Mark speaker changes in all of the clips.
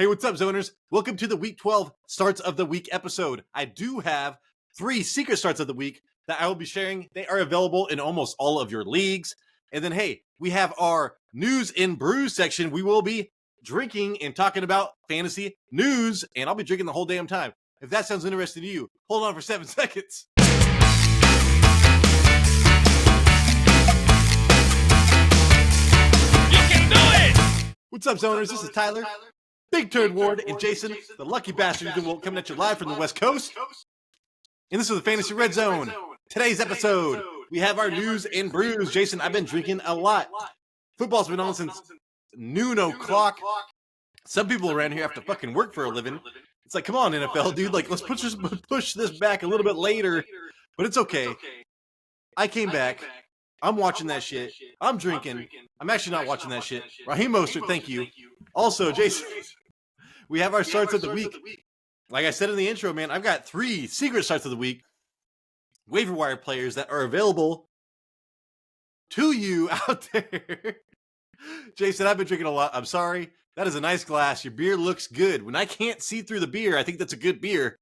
Speaker 1: Hey, what's up, Zoners? Welcome to the Week 12 Starts of the Week episode. I do have 3 secret starts of the week that I will be sharing. They are available in almost all of your leagues. And then, hey, we have our News and Brews section. We will be drinking and talking about fantasy news, and I'll be drinking the whole damn time. If that sounds interesting to you, hold on for 7 seconds. What's up, Zoners? This is Tyler, Big Turd Ward, and Jason, the lucky bastard coming at you live from the West Coast. And this is the Fantasy Red Zone. Today's episode, we have our News and Brews. Jason, I've been drinking a lot. Football's been on since noon o'clock. Some people around here have to fucking work for a living. It's like, come on, NFL, dude. Like, let's push this back a little bit later. But it's okay. I came back. I'm watching that shit. I'm drinking. I'm actually not watching that shit. Raheem Mostert, thank you. Also, Jason, we have our starts of the week. Like I said in the intro, man, I've got 3 secret starts of the week. Waiver wire players that are available to you out there. Jason, I've been drinking a lot. I'm sorry. That is a nice glass. Your beer looks good. When I can't see through the beer, I think that's a good beer.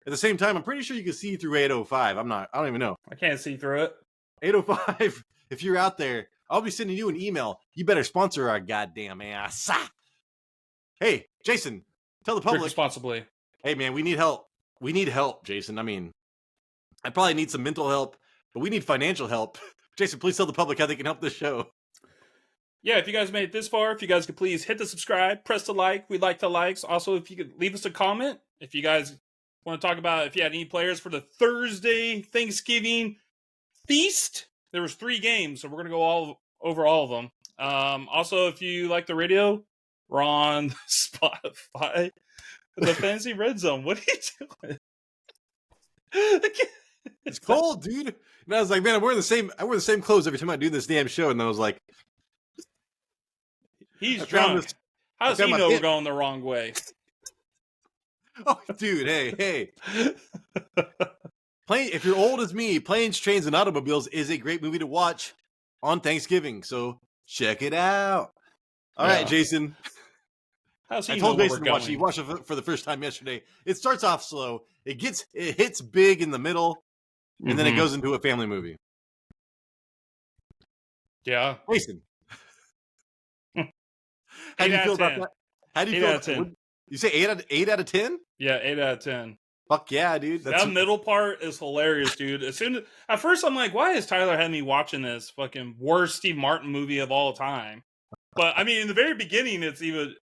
Speaker 1: At the same time, I'm pretty sure you can see through 805. I don't even know.
Speaker 2: I can't see through it.
Speaker 1: 805, if you're out there, I'll be sending you an email. You better sponsor our goddamn ass. Hey, Jason, tell the public.
Speaker 2: Drink responsibly.
Speaker 1: Hey, man, we need help. We need help, Jason. I mean, I probably need some mental help, but we need financial help. Jason, please tell the public how they can help this show.
Speaker 2: Yeah, if you guys made it this far, if you guys could please hit the subscribe, press the like. We like the likes. Also, if you could leave us a comment, if you guys want to talk about if you had any players for the Thursday Thanksgiving feast. There was 3 games, so we're going to go over all of them. Also, if you like the radio, we're on Spotify. The Fantasy Red Zone. What are you doing?
Speaker 1: It's cold, dude. And I was like, man, I wear the same clothes every time I do this damn show. And then I was like,
Speaker 2: he's drunk. How does he know we're going the wrong way?
Speaker 1: Oh, dude, hey. If you're old as me, Planes, Trains, and Automobiles is a great movie to watch on Thanksgiving. So check it out. All right, Jason.
Speaker 2: How's he
Speaker 1: I told
Speaker 2: know
Speaker 1: Jason to watch it. He watched it for the first time yesterday. It starts off slow. It hits big in the middle, and then it goes into a family movie.
Speaker 2: Yeah.
Speaker 1: Jason. How do you feel about that? How do you feel about 10? You say 8 out of 10?
Speaker 2: Yeah, 8 out of 10.
Speaker 1: Fuck yeah, dude.
Speaker 2: That middle part is hilarious, dude. At first I'm like, why is Tyler had me watching this fucking worst Steve Martin movie of all time? But I mean, in the very beginning, it's even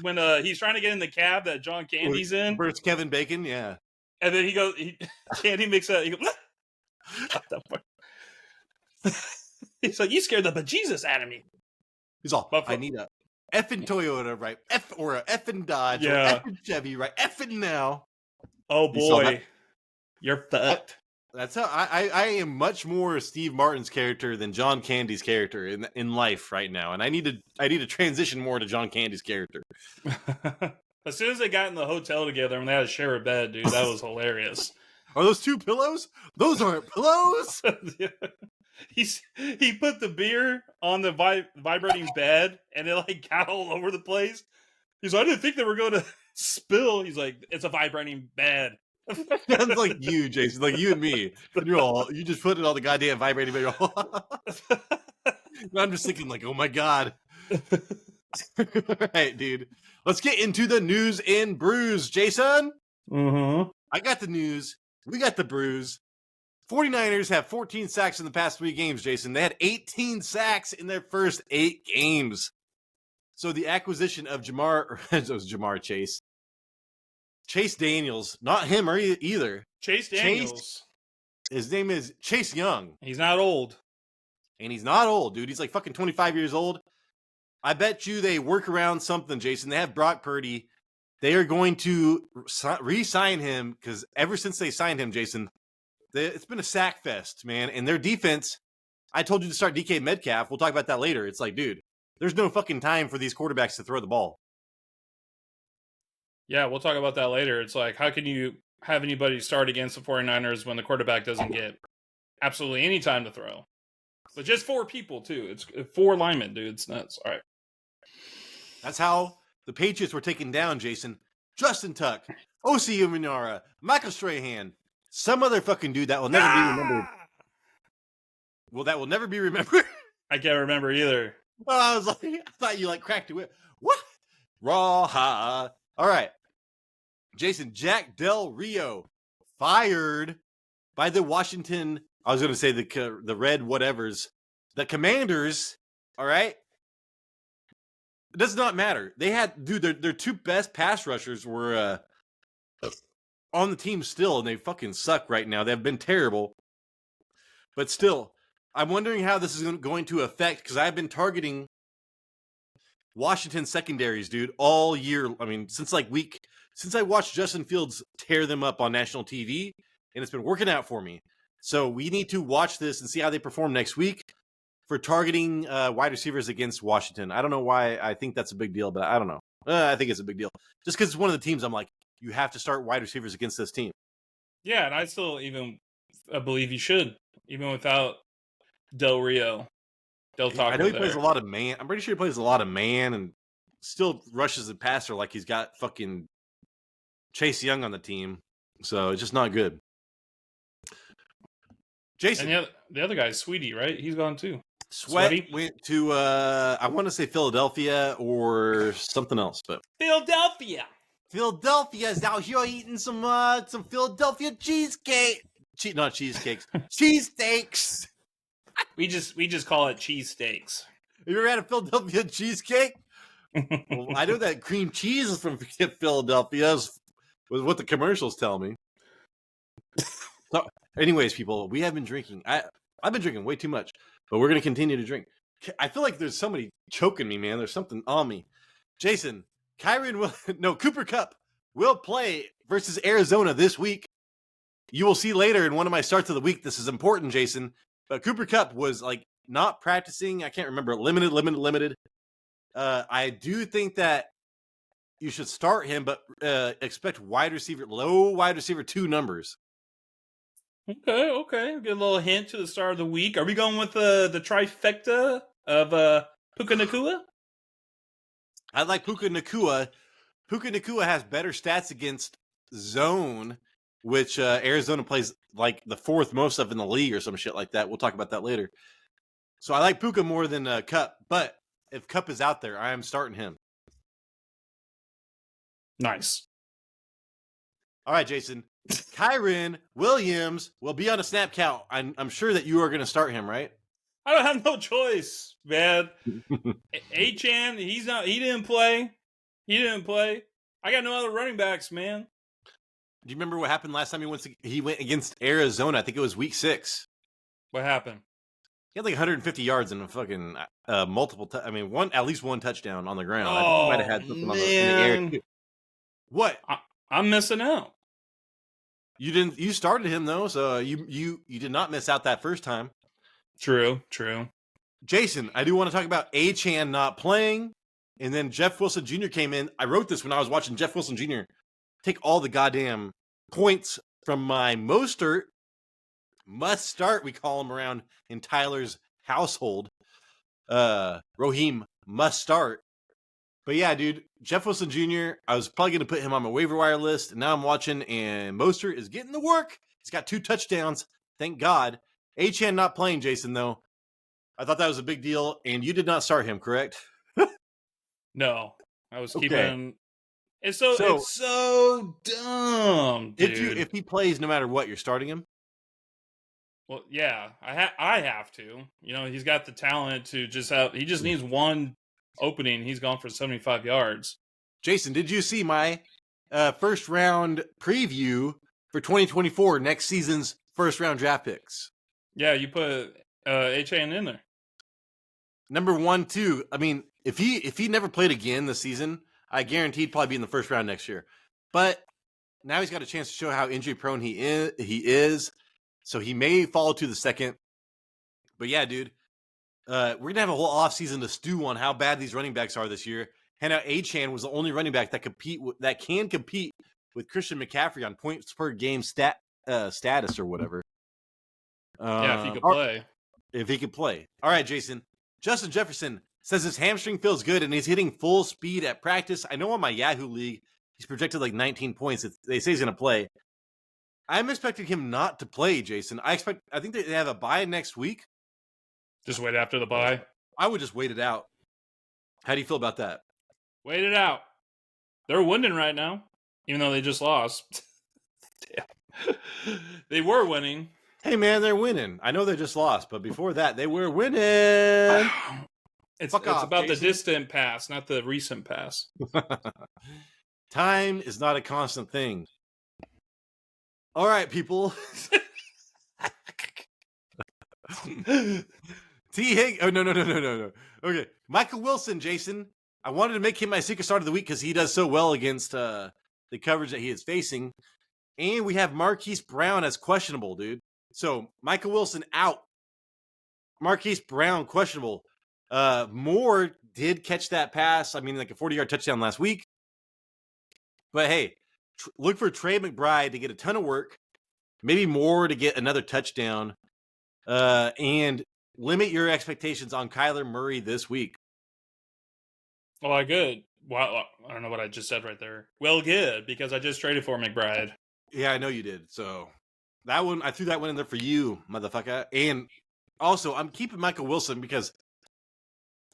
Speaker 2: when he's trying to get in the cab that John Candy's in.
Speaker 1: Where it's Kevin Bacon, yeah.
Speaker 2: And then Candy makes a. He's like, you scared the bejesus out of me.
Speaker 1: He's all, I need a effing Toyota, right? Or a effing Dodge, or effing Chevy, right? Effing now.
Speaker 2: Oh boy, you're fucked.
Speaker 1: That's how I am much more Steve Martin's character than John Candy's character in life right now, and I need to transition more to John Candy's character.
Speaker 2: As soon as they got in the hotel together and they had to share a bed, dude, that was hilarious.
Speaker 1: Are those 2 pillows? Those aren't pillows.
Speaker 2: He put the beer on the vibrating bed, and it like got all over the place. He's like, I didn't think they were going to spill. He's like, it's a vibrating bed.
Speaker 1: Sounds like you, Jason, like you and me. You just put it on the goddamn vibrating bed. I'm just thinking like, oh my god. All right, dude. Let's get into the news and brews, Jason. I got the news. We got the brews. 49ers have 14 sacks in the past 3 games, Jason. They had 18 sacks in their first 8 games. So the acquisition of Jamar Chase. Chase Daniels. Not him either.
Speaker 2: Chase Daniels.
Speaker 1: His name is Chase Young.
Speaker 2: He's not old.
Speaker 1: And he's not old, dude. He's like fucking 25 years old. I bet you they work around something, Jason. They have Brock Purdy. They are going to re-sign him because ever since they signed him, Jason, it's been a sack fest, man. And their defense, I told you to start DK Metcalf. We'll talk about that later. It's like, dude, there's no fucking time for these quarterbacks to throw the ball.
Speaker 2: Yeah, we'll talk about that later. It's like, how can you have anybody start against the 49ers when the quarterback doesn't get absolutely any time to throw? But just 4 people, too. It's 4 linemen, dude. It's nuts. All right.
Speaker 1: That's how the Patriots were taking down, Jason, Justin Tuck, O.C. Uminara, Michael Strahan, some other fucking dude that will never be remembered. Well, that will never be remembered.
Speaker 2: I can't remember either.
Speaker 1: I was like, I thought you like cracked it with what? Raw ha. All right. Jason, Jack Del Rio fired by the Washington, I was going to say the Red whatevers, the Commanders, all right? It does not matter. They had, dude, their two best pass rushers were on the team still, and they fucking suck right now. They've been terrible. But still, I'm wondering how this is going to affect, because I've been targeting Washington secondaries, dude, all year. I mean, since I watched Justin Fields tear them up on national TV, and it's been working out for me. So we need to watch this and see how they perform next week for targeting wide receivers against Washington. I don't know why I think that's a big deal, but I don't know. I think it's a big deal. Just because it's one of the teams I'm like, you have to start wide receivers against this team.
Speaker 2: Yeah, and I still even believe you should, even without Del Rio.
Speaker 1: I know he plays a lot of man. I'm pretty sure he plays a lot of man and still rushes the passer like he's got fucking Chase Young on the team. So it's just not good. Jason.
Speaker 2: And the other guy's Sweetie, right? He's gone too.
Speaker 1: Sweaty went to, I want to say Philadelphia or something else, but
Speaker 2: Philadelphia
Speaker 1: is out here eating some Philadelphia cheesecake. Not cheesecakes, cheesesteaks.
Speaker 2: We just call it cheesesteaks.
Speaker 1: Have you ever had a Philadelphia cheesecake? Well, I know that cream cheese is from Philadelphia, was what the commercials tell me. So, anyways, people, we have been drinking. I've been drinking way too much, but we're going to continue to drink. I feel like there's somebody choking me, man. There's something on me. Jason, Cooper Kupp will play versus Arizona this week. You will see later in one of my starts of the week. This is important, Jason. But Cooper Kupp was like not practicing. I can't remember. Limited. I do think that you should start him, but expect low wide receiver 2 numbers.
Speaker 2: Okay. Get a little hint to the start of the week. Are we going with the trifecta of Puka Nacua?
Speaker 1: I like Puka Nacua. Puka Nacua has better stats against zone, which Arizona plays like the 4th most of in the league or some shit like that. We'll talk about that later. So I like Puka more than Kupp, but if Kupp is out there, I am starting him.
Speaker 2: Nice.
Speaker 1: All right, Jason. Kyren Williams will be on a snap count. I'm sure that you are going to start him, right?
Speaker 2: I don't have no choice, man. Achane, he didn't play. I got no other running backs, man.
Speaker 1: Do you remember what happened last time he went against Arizona? I think it was week 6.
Speaker 2: What happened?
Speaker 1: He had like 150 yards and a fucking at least one touchdown on the ground.
Speaker 2: Oh,
Speaker 1: I think he might have had something in the air too. What?
Speaker 2: I'm missing out.
Speaker 1: You didn't. You started him though, so you did not miss out that first time.
Speaker 2: True.
Speaker 1: Jason, I do want to talk about Achane not playing, and then Jeff Wilson Jr. came in. I wrote this when I was watching Jeff Wilson Jr. take all the goddamn points from my Mostert must start. We call him around in Tyler's household. Raheem must start. But yeah, dude, Jeff Wilson Jr., I was probably going to put him on my waiver wire list, and now I'm watching, and Mostert is getting the work. He's got 2 touchdowns. Thank God. Achane not playing, Jason, though. I thought that was a big deal, and you did not start him, correct?
Speaker 2: No. I was keeping... It's so dumb, dude.
Speaker 1: If he plays no matter what, you're starting him?
Speaker 2: Well, yeah. I have to. You know, he's got the talent to just have... He just needs one opening. He's gone for 75 yards.
Speaker 1: Jason, did you see my first round preview for 2024, next season's first round draft picks?
Speaker 2: Yeah, you put Achane in there.
Speaker 1: Number 1, 2. I mean, if he never played again this season, I guarantee he'd probably be in the first round next year. But now he's got a chance to show how injury prone he is. So he may fall to the second. But yeah, dude, we're going to have a whole offseason to stew on how bad these running backs are this year. And now Achane was the only running back that can compete with Christian McCaffrey on points per game status or whatever.
Speaker 2: Yeah, if he could play.
Speaker 1: If he could play. All right, Jason. Justin Jefferson Says his hamstring feels good and he's hitting full speed at practice. I know on my Yahoo League, he's projected like 19 points. They say he's going to play. I'm expecting him not to play, Jason. I think they have a bye next week.
Speaker 2: Just wait after the bye?
Speaker 1: I would just wait it out. How do you feel about that?
Speaker 2: Wait it out. They're winning right now, even though they just lost. Damn. They were winning.
Speaker 1: Hey, man, they're winning. I know they just lost, but before that, they were winning.
Speaker 2: It's about Jason. The distant past, not the recent past.
Speaker 1: Time is not a constant thing. All right, people. T. Hig. Oh, no. Okay. Michael Wilson, Jason. I wanted to make him my secret start of the week because he does so well against the coverage that he is facing. And we have Marquise Brown as questionable, dude. So, Michael Wilson out. Marquise Brown questionable. Moore did catch that pass. I mean, like a 40-yard touchdown last week. But hey, look for Trey McBride to get a ton of work. Maybe Moore to get another touchdown. And limit your expectations on Kyler Murray this week.
Speaker 2: Well, good. Well, I don't know what I just said right there. Well, good, because I just traded for McBride.
Speaker 1: Yeah, I know you did. So that one, I threw that one in there for you, motherfucker. And also, I'm keeping Michael Wilson because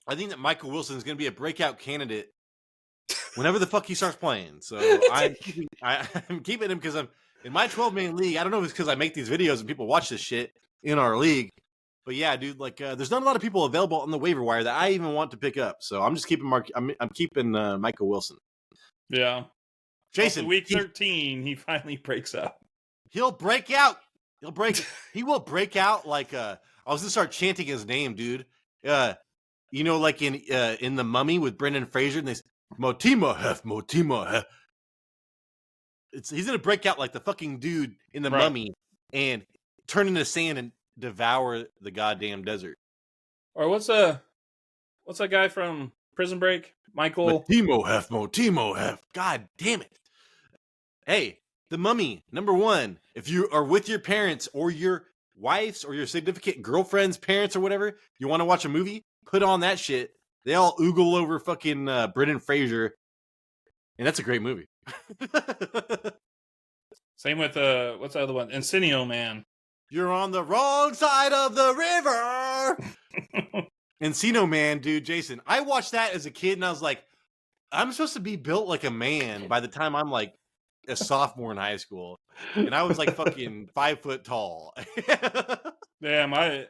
Speaker 1: I think that Michael Wilson is going to be a breakout candidate whenever the fuck he starts playing. So I'm keeping him because I'm in my 12-man league. I don't know if it's because I make these videos and people watch this shit in our league. But yeah, dude, like there's not a lot of people available on the waiver wire that I even want to pick up. So I'm just keeping I'm keeping Michael Wilson.
Speaker 2: Yeah.
Speaker 1: Jason,
Speaker 2: after week 13, he finally breaks out.
Speaker 1: He'll break out. He will break out like I was gonna start chanting his name, dude. You know, like in The Mummy with Brendan Fraser, and they say, Motima Hef. He's gonna break out like the fucking dude in The Mummy and turn into sand and devour the goddamn desert.
Speaker 2: Or what's that guy from Prison Break? Michael
Speaker 1: Motimo Hef. God damn it. Hey, The Mummy, number 1. If you are with your parents or your wife's or your significant girlfriend's parents or whatever, you want to watch a movie, put on that shit. They all oogle over fucking Brendan Fraser. And that's a great movie.
Speaker 2: Same with, what's the other one? Encino Man.
Speaker 1: You're on the wrong side of the river. Encino Man, dude, Jason. I watched that as a kid and I was like, I'm supposed to be built like a man by the time I'm like a sophomore in high school. And I was like fucking 5 foot tall.
Speaker 2: Damn, that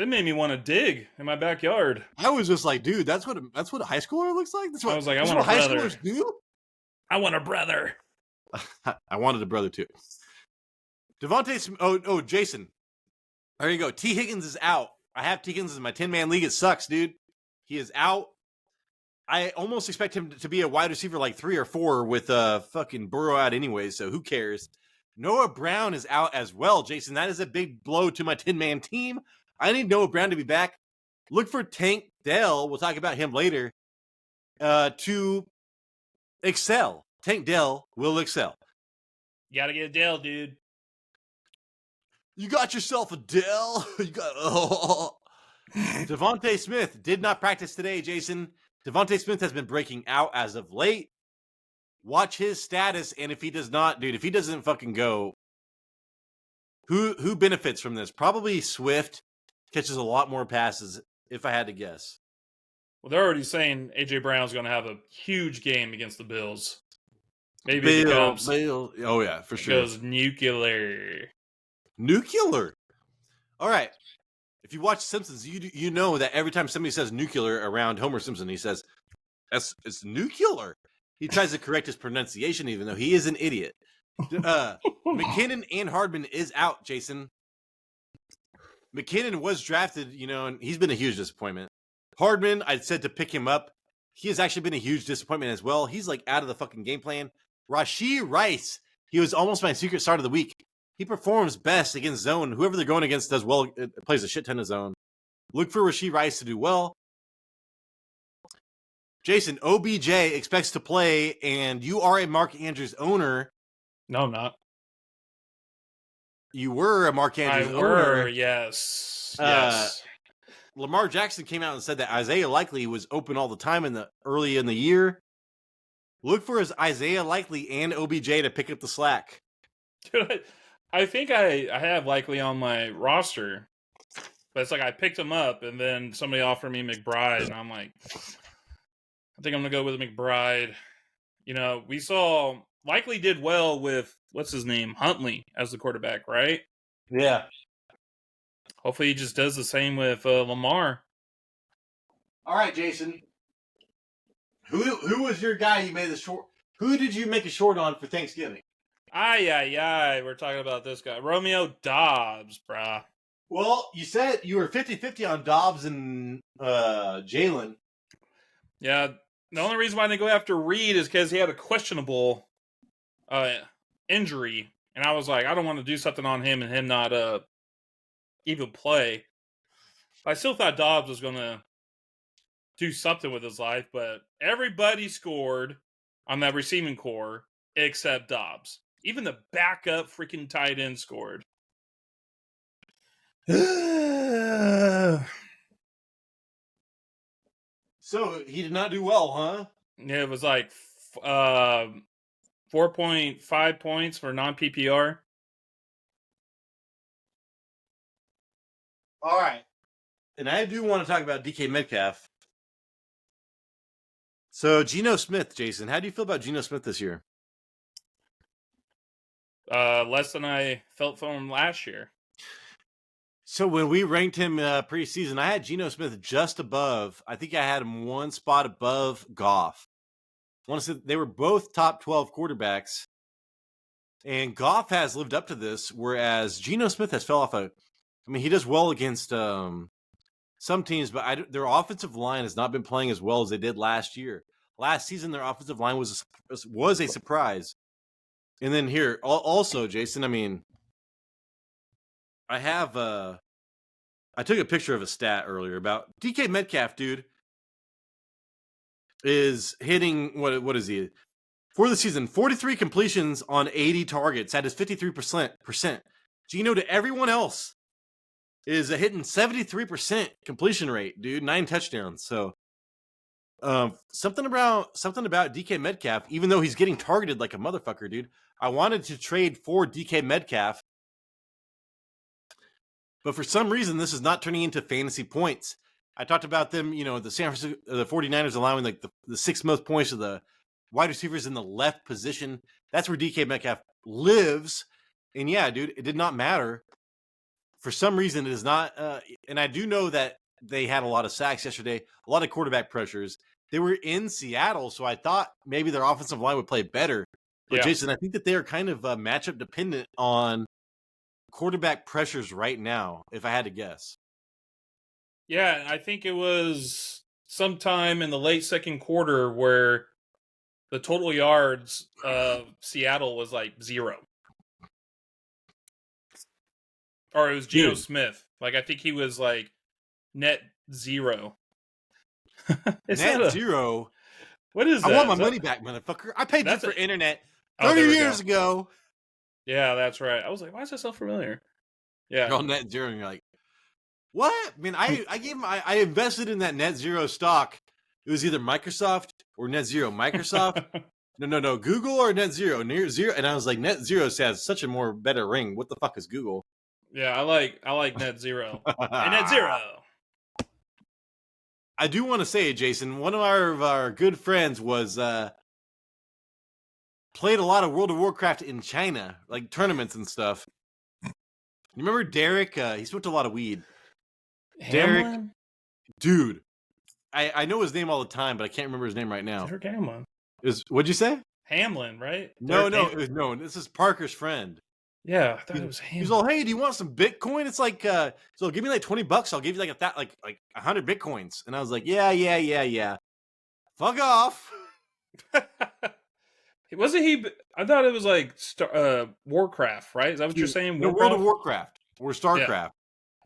Speaker 2: made me want to dig in my backyard.
Speaker 1: I was just like, dude, that's what a high schooler looks like?
Speaker 2: I was like, I want a
Speaker 1: high
Speaker 2: brother.
Speaker 1: Schoolers do?
Speaker 2: I want a brother.
Speaker 1: I wanted a brother too. Devontae, Jason. There you go. T. Higgins is out. I have T. Higgins in my 10-man league. It sucks, dude. He is out. I almost expect him to be a wide receiver like 3 or 4 with fucking Burrow out anyway, so who cares? Noah Brown is out as well, Jason. That is a big blow to my 10-man team. I need Noah Brown to be back. Look for Tank Dell. We'll talk about him later. To excel. Tank Dell will excel.
Speaker 2: You gotta get a Dell, dude.
Speaker 1: You got yourself a Dell. Devontae Smith did not practice today, Jason. Devontae Smith has been breaking out as of late. Watch his status, and if he does not, dude, if he doesn't fucking go, who benefits from this? Probably Swift catches a lot more passes, if I had to guess.
Speaker 2: Well, they're already saying A.J. Brown's going to have a huge game against the Bills. Maybe
Speaker 1: Bill. Oh, yeah, for sure.
Speaker 2: Goes nuclear.
Speaker 1: All right. If you watch Simpsons, you know that every time somebody says nuclear around Homer Simpson, he says, it's nuclear. He tries to correct his pronunciation, even though he is an idiot. McKinnon and Hardman is out, Jason. McKinnon was drafted, and he's been a huge disappointment. Hardman, I said to pick him up. He has actually been a huge disappointment as well. He's like out of the fucking game plan. Rashee Rice, he was almost my secret start of the week. He performs best against zone. Whoever they're going against does well, plays a shit ton of zone. Look for Rashee Rice to do well. Jason, OBJ expects to play, and you are a Mark Andrews owner.
Speaker 2: No, I'm not.
Speaker 1: You were a Mark Andrews owner.
Speaker 2: Yes. Yes.
Speaker 1: Lamar Jackson came out and said that Isaiah Likely was open all the time early in the year. Look for his Isaiah Likely and OBJ to pick up the slack.
Speaker 2: Dude, I think I have Likely on my roster, but it's like I picked him up, and then somebody offered me McBride, and I'm like, I think I'm gonna go with McBride. You know, we saw Likely did well with what's his name, Huntley, as the quarterback, right?
Speaker 1: Yeah.
Speaker 2: Hopefully, he just does the same with Lamar.
Speaker 1: All right, Jason. Who was your guy you made the short? Who did you make a short on for Thanksgiving?
Speaker 2: We're talking about this guy, Romeo Dobbs, brah.
Speaker 1: Well, you said you were 50-50 on Dobbs and Jalen.
Speaker 2: Yeah, the only reason why I didn't go after Reed is because he had a questionable injury, and I was like, I don't want to do something on him and him not even play. I still thought Dobbs was going to do something with his life, but everybody scored on that receiving core except Dobbs. Even the backup freaking tight end scored.
Speaker 1: So he did not do well, huh?
Speaker 2: Yeah, it was like 4.5 points for non-PPR.
Speaker 1: All right. And I do want to talk about DK Metcalf. So Geno Smith, Jason, how do you feel about Geno Smith this year?
Speaker 2: Less than I felt for him last year.
Speaker 1: So when we ranked him preseason, I had Geno Smith just above. I think I had him one spot above Goff. I want to say they were both top 12 quarterbacks. And Goff has lived up to this, whereas Geno Smith has fell off he does well against some teams, but their offensive line has not been playing as well as they did last year. Last season, their offensive line was a surprise. And then here, also, Jason, I took a picture of a stat earlier about DK Metcalf, dude, is hitting, what is he? For the season, 43 completions on 80 targets. That is 53%. Geno to everyone else is hitting 73% completion rate, dude. 9 touchdowns. So something about DK Metcalf, even though he's getting targeted like a motherfucker, dude. I wanted to trade for DK Metcalf, but for some reason, this is not turning into fantasy points. I talked about them, the San Francisco, the 49ers allowing like the 6th most points to the wide receivers in the left position. That's where DK Metcalf lives. And yeah, dude, it did not matter. For some reason, it is not. And I do know that they had a lot of sacks yesterday, a lot of quarterback pressures. They were in Seattle, so I thought maybe their offensive line would play better. But yeah. Jason, I think that they are kind of matchup dependent on quarterback pressures right now, if I had to guess.
Speaker 2: Yeah, I think it was sometime in the late second quarter where the total yards of Seattle was like 0. Or it was Geno Smith. Like, I think he was like net 0.
Speaker 1: Net 0?
Speaker 2: What is that?
Speaker 1: I want my money back, motherfucker. I paid you for internet 30 years ago.
Speaker 2: Yeah, that's right. I was like, why is that so familiar? Yeah.
Speaker 1: You're on net 0, and you're like, what? I invested in that net 0 stock. It was either Microsoft or net 0. Microsoft? No. Google or net 0? Near 0. And I was like, net 0 has such a more better ring. What the fuck is Google?
Speaker 2: Yeah, I like net 0. And net 0.
Speaker 1: I do want to say, Jason, one of our good friends was played a lot of World of Warcraft in China, like tournaments and stuff. You remember Derek? He smoked a lot of weed.
Speaker 2: Hamlin?
Speaker 1: Derek, dude, I know his name all the time, but I can't remember his name right now.
Speaker 2: Derek Hamlin.
Speaker 1: What'd you say?
Speaker 2: Hamlin, right?
Speaker 1: No. This is Parker's friend.
Speaker 2: Yeah, I thought it was Hamlin.
Speaker 1: He's all, hey, do you want some Bitcoin? It's like, so give me like $20. I'll give you like 100 Bitcoins. And I was like, yeah. Fuck off.
Speaker 2: Wasn't he? I thought it was like Warcraft, right? Is that what you're saying?
Speaker 1: No, World of Warcraft or StarCraft.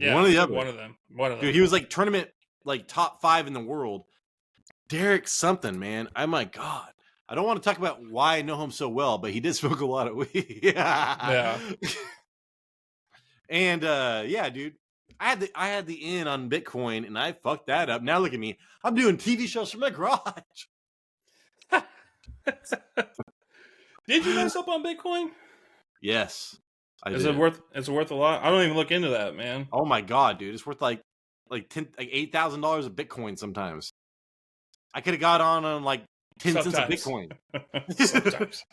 Speaker 2: Yeah,
Speaker 1: one of the other.
Speaker 2: One of them.
Speaker 1: Dude, he was like tournament, like top 5 in the world. Derek something, man. Oh my God. I don't want to talk about why I know him so well, but he did smoke a lot of weed. Yeah. And yeah, dude. I had the in on Bitcoin, and I fucked that up. Now look at me. I'm doing TV shows from my garage.
Speaker 2: Did you mess up on Bitcoin?
Speaker 1: Yes, I
Speaker 2: Is
Speaker 1: did.
Speaker 2: it worth? Is it worth a lot? I don't even look into that, man.
Speaker 1: Oh my god, dude, it's worth like $8,000 of Bitcoin sometimes. I could have got on like 10 cents of
Speaker 2: Sometimes.
Speaker 1: Bitcoin.
Speaker 2: Sometimes.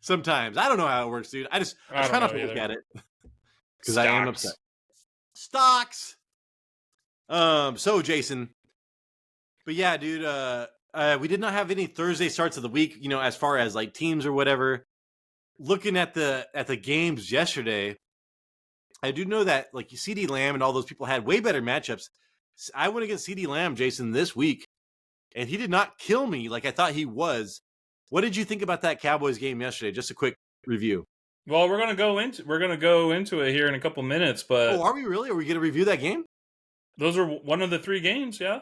Speaker 1: Sometimes. I don't know how it works, dude. I
Speaker 2: I
Speaker 1: try
Speaker 2: don't
Speaker 1: not
Speaker 2: know
Speaker 1: to look
Speaker 2: either.
Speaker 1: at it because I am upset.
Speaker 2: Stocks.
Speaker 1: Stocks. So Jason, but yeah, dude, we did not have any Thursday starts of the week, you know, as far as like teams or whatever. Looking at the games yesterday, I do know that like CD Lamb and all those people had way better matchups. I went against CD Lamb, Jason, this week, and he did not kill me like I thought he was. What did you think about that Cowboys game yesterday? Just a quick review.
Speaker 2: Well, we're gonna go into it here in a couple minutes,
Speaker 1: Oh,
Speaker 2: but
Speaker 1: are we really? Are we going to review that game?
Speaker 2: those are one of the 3 games, yeah.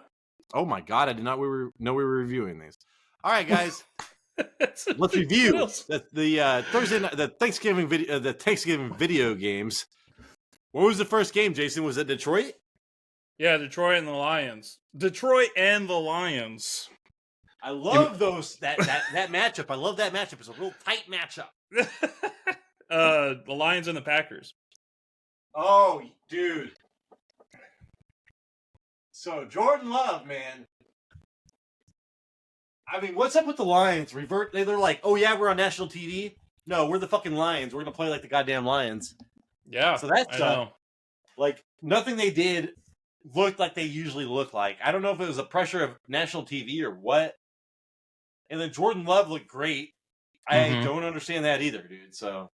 Speaker 1: Oh my god, I did not know we were reviewing these. All right, guys. Let's
Speaker 2: What
Speaker 1: review
Speaker 2: else?
Speaker 1: the Thursday night, the Thanksgiving video games. What was the first game, Jason? Was it Detroit?
Speaker 2: Yeah, Detroit and the Lions. Detroit and the Lions.
Speaker 1: I love that matchup. I love that matchup. It's a real tight matchup.
Speaker 2: The Lions and the Packers.
Speaker 1: Oh, dude. So Jordan Love, man. I mean, what's up with the Lions? They're like, oh yeah, we're on national TV. No, we're the fucking Lions. We're gonna play like the goddamn Lions.
Speaker 2: Yeah,
Speaker 1: So that's
Speaker 2: I know.
Speaker 1: like nothing they did looked like they usually look like. I don't know if it was the pressure of national TV or what. And then Jordan Love looked great. I don't understand that either, dude. So,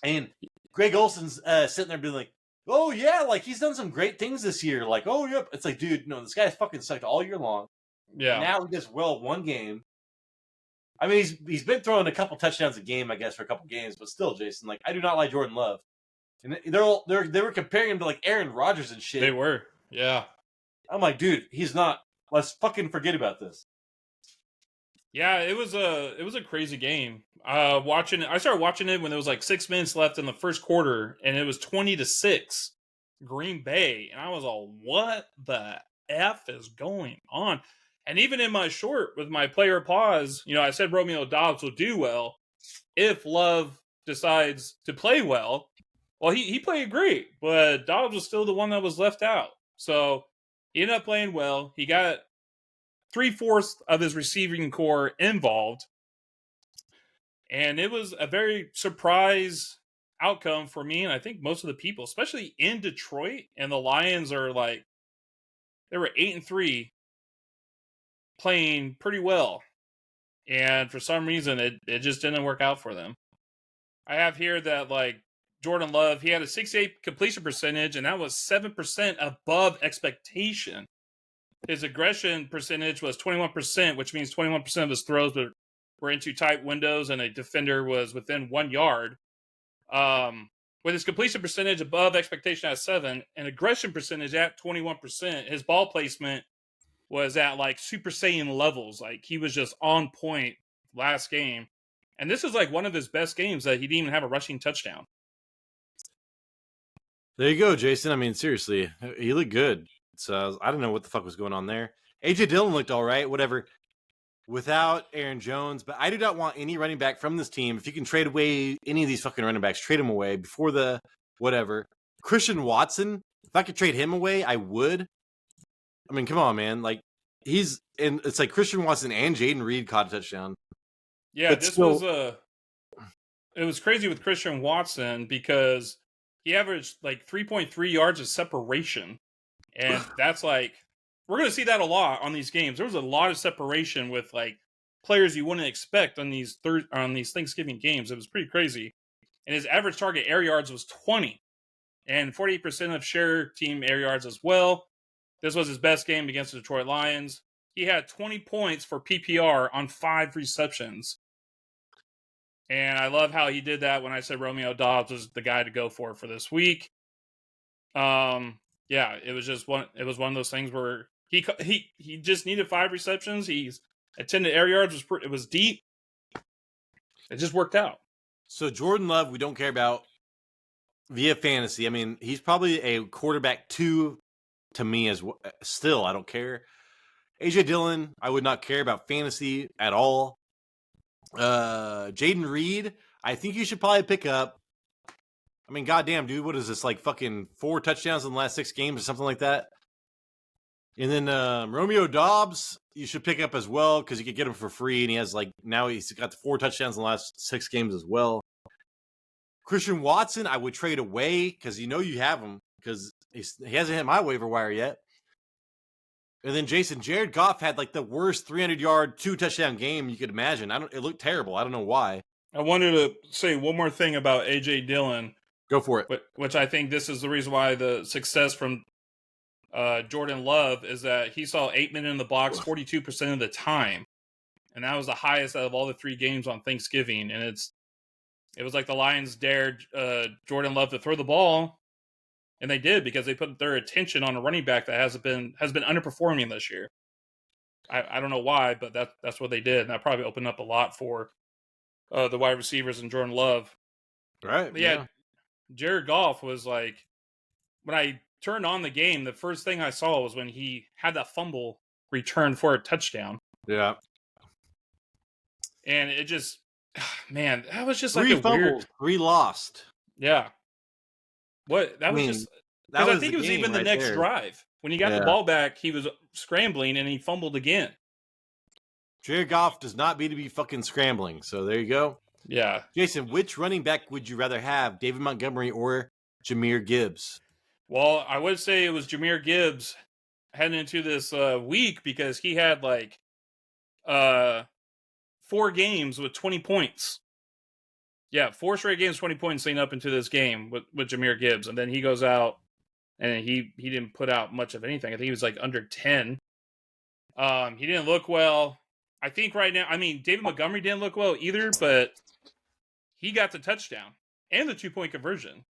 Speaker 1: and Greg Olson's sitting there being like, oh yeah, like he's done some great things this year. Like, oh yep. It's like, dude, no, this guy's fucking sucked all year long.
Speaker 2: Yeah.
Speaker 1: And now he does well one game. I mean, he's been throwing a couple touchdowns a game, I guess, for a couple games, but still, Jason, like I do not like Jordan Love. And they were comparing him to like Aaron Rodgers and shit.
Speaker 2: They were, yeah.
Speaker 1: I'm like, dude, he's not. Let's fucking forget about this.
Speaker 2: Yeah, it was a crazy game. I started watching it when there was like 6 minutes left in the first quarter, and it was 20-6, Green Bay, and I was all, what the f is going on? And even in my short with my player pause, you know, I said Romeo Dobbs will do well if Love decides to play well. Well, he played great, but Dobbs was still the one that was left out. So he ended up playing well. He got 3/4 of his receiving core involved. And it was a very surprise outcome for me, and I think most of the people, especially in Detroit. And the Lions are like, they were 8-3, playing pretty well. And for some reason, it just didn't work out for them. I have here that like Jordan Love, he had a 68 completion percentage, and that was 7% above expectation. His aggression percentage was 21%, which means 21% of his throws were into tight windows, and a defender was within 1 yard. With his completion percentage above expectation at 7 and aggression percentage at 21%, his ball placement was at like Super Saiyan levels. Like he was just on point last game. And this is like one of his best games that he didn't even have a rushing touchdown.
Speaker 1: There you go, Jason. I mean, seriously, he looked good. So I don't know what the fuck was going on there. AJ Dillon looked all right, whatever, without Aaron Jones. But I do not want any running back from this team. If you can trade away any of these fucking running backs, trade them away before the whatever. Christian Watson, if I could trade him away, I would. I mean, come on, man. Like it's like Christian Watson and Jaden Reed caught a touchdown.
Speaker 2: Yeah,
Speaker 1: But
Speaker 2: this
Speaker 1: still,
Speaker 2: it was crazy with Christian Watson because he averaged like 3.3 yards of separation. And that's like, we're going to see that a lot on these games. There was a lot of separation with like players you wouldn't expect on these Thanksgiving games. It was pretty crazy. And his average target air yards was 20 and 48% of share team air yards as well. This was his best game against the Detroit Lions. He had 20 points for PPR on 5 receptions. And I love how he did that when I said Romeo Dobbs was the guy to go for this week. Yeah, it was just one of those things where he just needed 5 receptions. He's attended air yards, it was deep. It just worked out.
Speaker 1: So Jordan Love, we don't care about. via fantasy. I mean, he's probably a quarterback 2 to me as well. Still, I don't care. AJ Dillon, I would not care about fantasy at all. Jaden Reed, I think you should probably pick up. I mean, goddamn, dude, what is this, like fucking 4 touchdowns in the last 6 games or something like that? And then Romeo Dobbs, you should pick up as well because you could get him for free, and he has now he's got 4 touchdowns in the last 6 games as well. Christian Watson, I would trade away because you have him because he hasn't hit my waiver wire yet. And then Jared Goff had the worst 300-yard 2-touchdown game you could imagine. It looked terrible. I don't know why.
Speaker 2: I wanted to say one more thing about AJ Dillon.
Speaker 1: Go for it.
Speaker 2: Which I think this is the reason why the success from Jordan Love is that he saw 8 men in the box 42% of the time, and that was the highest out of all the 3 games on Thanksgiving. And it was like the Lions dared Jordan Love to throw the ball, and they did because they put their attention on a running back that has been underperforming this year. I don't know why, but that's what they did, and that probably opened up a lot for the wide receivers and Jordan Love.
Speaker 1: Right.
Speaker 2: But yeah, Jared Goff was like, when I turned on the game, the first thing I saw was when he had that fumble return for a touchdown.
Speaker 1: Yeah.
Speaker 2: And it just, man, that was just
Speaker 1: 3
Speaker 2: like a
Speaker 1: fumbles,
Speaker 2: weird.
Speaker 1: 3 lost.
Speaker 2: Yeah. What? That was just. Because I think it was even the next drive. When he got the ball back, he was scrambling and he fumbled again.
Speaker 1: Jared Goff does not need to be fucking scrambling. So there you go.
Speaker 2: Yeah.
Speaker 1: Jason, which running back would you rather have, David Montgomery or Jahmyr Gibbs?
Speaker 2: Well, I would say it was Jahmyr Gibbs heading into this week because he had 4 games with 20 points. Yeah, 4 straight games, 20 points leading up into this game with Jahmyr Gibbs. And then he goes out and he didn't put out much of anything. I think he was under 10. He didn't look well. I think right now, I mean, David Montgomery didn't look well either, but he got the touchdown and the 2-point conversion.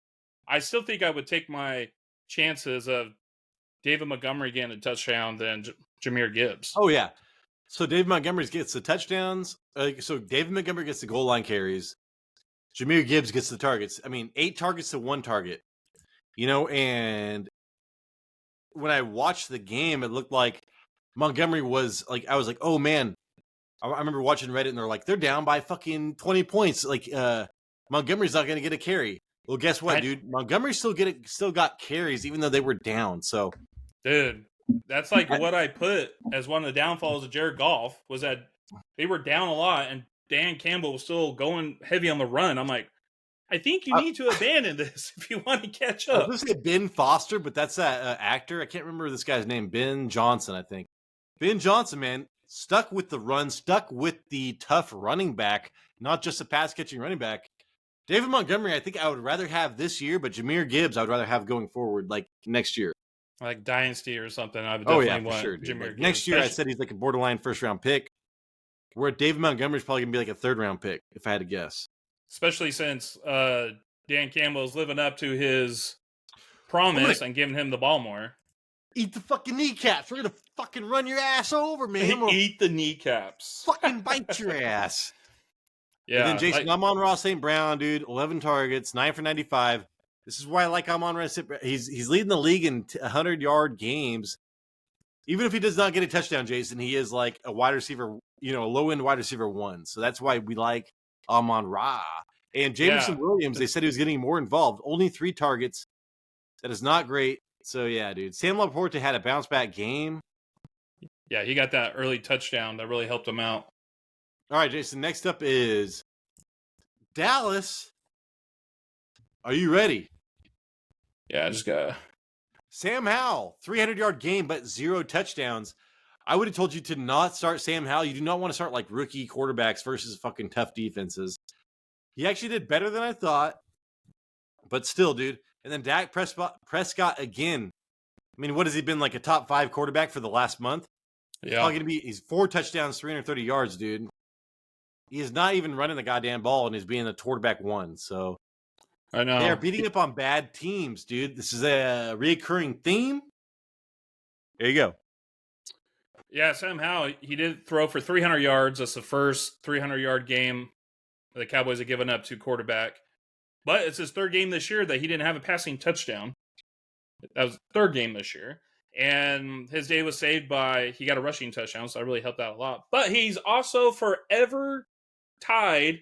Speaker 2: I still think I would take my chances of David Montgomery getting a touchdown than Jahmyr Gibbs.
Speaker 1: Oh, yeah. So David Montgomery gets the touchdowns. So David Montgomery gets the goal line carries. Jahmyr Gibbs gets the targets. I mean, 8 targets to 1 target. And when I watched the game, it looked like Montgomery was I was like, oh, man. I remember watching Reddit, and they're like, they're down by fucking 20 points. Montgomery's not going to get a carry. Well, guess what, dude? Montgomery still got carries, even though they were down. So,
Speaker 2: dude, that's what I put as one of the downfalls of Jared Goff was that they were down a lot, and Dan Campbell was still going heavy on the run. I'm like, I think you need to abandon this if you want to catch up.
Speaker 1: I was going to say Ben Foster, but that's that actor. I can't remember this guy's name. Ben Johnson, I think. Ben Johnson, man, stuck with the run, stuck with the tough running back, not just a pass-catching running back. David Montgomery, I think I would rather have this year, but Jahmyr Gibbs, I would rather have going forward, next year.
Speaker 2: Like Dynasty or something. I would definitely want
Speaker 1: sure,
Speaker 2: Jahmyr Gibbs.
Speaker 1: Next year, I said he's a borderline first-round pick, where David Montgomery's probably going to be a third-round pick, if I had to guess.
Speaker 2: Especially since Dan Campbell is living up to his promise and giving him the ball more.
Speaker 1: Eat the fucking kneecaps. We're going to fucking run your ass over, man.
Speaker 2: Eat the kneecaps.
Speaker 1: Fucking bite your ass.
Speaker 2: Yeah.
Speaker 1: And then Jason, Amon-Ra St. Brown, dude, 11 targets, 9 for 95. This is why I like Amon-Ra St. Brown. He's leading the league in 100-yard games. Even if he does not get a touchdown, Jason, he is a wide receiver, a low-end wide receiver 1. So that's why we like Amon-Ra. And Jameson Williams, they said he was getting more involved. Only 3 targets. That is not great. So, yeah, dude. Sam Laporte had a bounce-back game.
Speaker 2: Yeah, he got that early touchdown that really helped him out.
Speaker 1: All right, Jason, next up is Dallas. Are you ready?
Speaker 2: Yeah, I just got
Speaker 1: Sam Howell, 300-yard game, but 0 touchdowns. I would have told you to not start Sam Howell. You do not want to start rookie quarterbacks versus fucking tough defenses. He actually did better than I thought, but still, dude. And then Dak Prescott again. I mean, what has he been, a top 5 quarterback for the last month?
Speaker 2: Yeah.
Speaker 1: He's 4 touchdowns, 330 yards, dude. He is not even running the goddamn ball, and he's being a quarterback 1. So
Speaker 2: I know
Speaker 1: they are beating up on bad teams, dude. This is a reoccurring theme. There you go.
Speaker 2: Yeah, Sam Howell, he did throw for 300 yards. That's the first 300-yard game the Cowboys have given up to quarterback. But it's his third game this year that he didn't have a passing touchdown. That was the third game this year. And his day was saved by he got a rushing touchdown, so that really helped out a lot. But he's also forever tied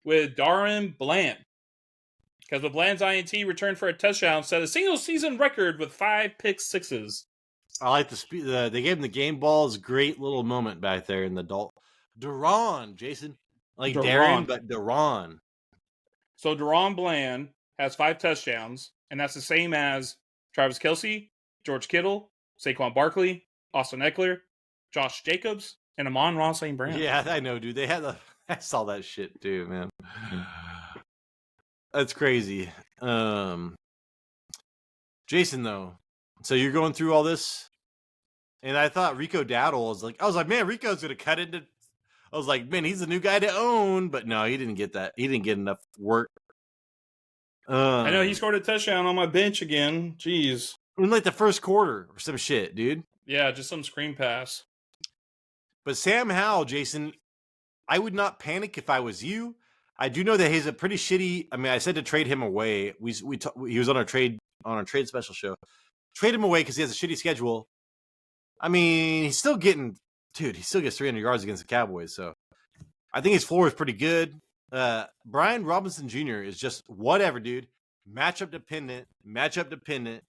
Speaker 2: with Darren Bland. Because with Bland's INT returned for a touchdown, set a single season record with 5 pick sixes.
Speaker 1: I like the speed. They gave him the game balls. Great little moment back there in the Duran, Jason. Like Darren, but Duran.
Speaker 2: So Deron Bland has 5 touchdowns, and that's the same as Travis Kelce, George Kittle, Saquon Barkley, Austin Eckler, Josh Jacobs, and Amon-Ra St. Brown.
Speaker 1: Yeah, I know, dude. They had I saw that shit too, man. That's crazy. Jason, though, so you're going through all this, and I thought Rico Dowdle I was like, man, Rico's gonna cut into. I was like, man, he's a new guy to own, but no, he didn't get that. He didn't get enough work.
Speaker 2: I know he scored a touchdown on my bench again. Jeez.
Speaker 1: In like the first quarter or some shit, dude.
Speaker 2: Yeah, just some screen pass.
Speaker 1: But Sam Howell, Jason, I would not panic if I was you. I do know that he's a pretty shitty. I mean, I said to trade him away. He was on our trade special show. Trade him away because he has a shitty schedule. I mean, he still gets 300 yards against the Cowboys. So I think his floor is pretty good. Brian Robinson Jr. is just whatever, dude. Matchup dependent.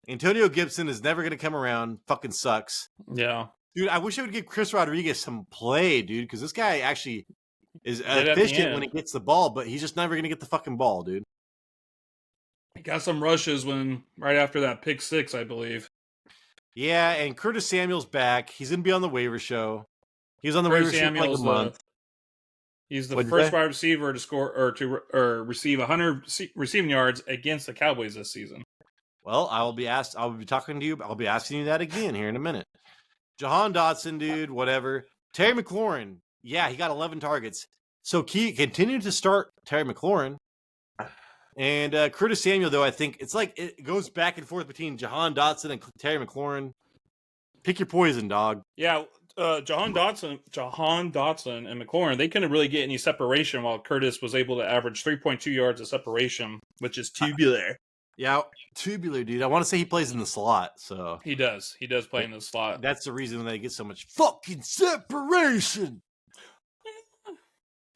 Speaker 1: Antonio Gibson is never going to come around. Fucking sucks.
Speaker 2: Yeah.
Speaker 1: Dude, I wish I would give Chris Rodriguez some play, dude, because this guy actually is efficient when he gets the ball, but he's just never going to get the fucking ball, dude.
Speaker 2: He got some rushes right after that pick 6, I believe.
Speaker 1: Yeah, and Curtis Samuel's back. He's going to be on the waiver show. He was on the waiver show for like a month.
Speaker 2: He's the first wide receiver to score or receive 100 receiving yards against the Cowboys this season.
Speaker 1: Well, I will be talking to you. I'll be asking you that again here in a minute. Jahan Dotson, dude, whatever. Terry McLaurin, yeah, he got 11 targets. So continue to start Terry McLaurin. And Curtis Samuel, though, I think it's like it goes back and forth between Jahan Dotson and Terry McLaurin. Pick your poison, dog.
Speaker 2: Yeah, Jahan Dotson and McLaurin, they couldn't really get any separation while Curtis was able to average 3.2 yards of separation, which is tubular.
Speaker 1: Yeah, tubular, dude. I want to say he plays in the slot, so.
Speaker 2: He does. He does play in the slot.
Speaker 1: That's the reason they get so much fucking separation.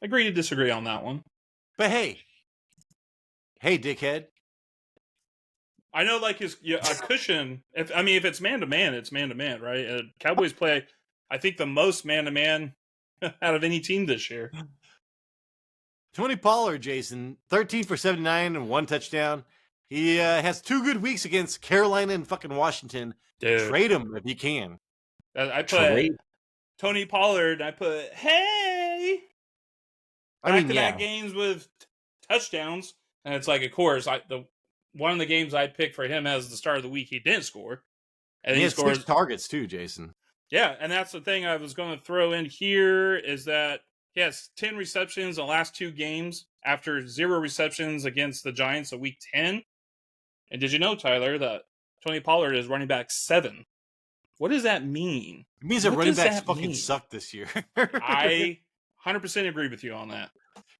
Speaker 2: Agree to disagree on that one.
Speaker 1: But hey, dickhead.
Speaker 2: I know, like, a cushion. If it's man-to-man, it's man-to-man, right? Cowboys play, I think, the most man-to-man out of any team this year.
Speaker 1: Tony Pollard, Jason, 13 for 79 and 1 touchdown. He has 2 good weeks against Carolina and fucking Washington. Dude. Trade him if you can.
Speaker 2: I put Tony Pollard. I put, hey! Back-to-back games with touchdowns. And it's like, of course, one of the games I picked for him as the start of the week, he didn't score.
Speaker 1: And he scored 6 targets too, Jason.
Speaker 2: Yeah, and that's the thing I was going to throw in here is that he has 10 receptions in the last 2 games after 0 receptions against the Giants in Week 10. And did you know, Tyler, that Tony Pollard is running back 7? What does that mean?
Speaker 1: It means that running backs fucking suck this year.
Speaker 2: I 100% agree with you on that.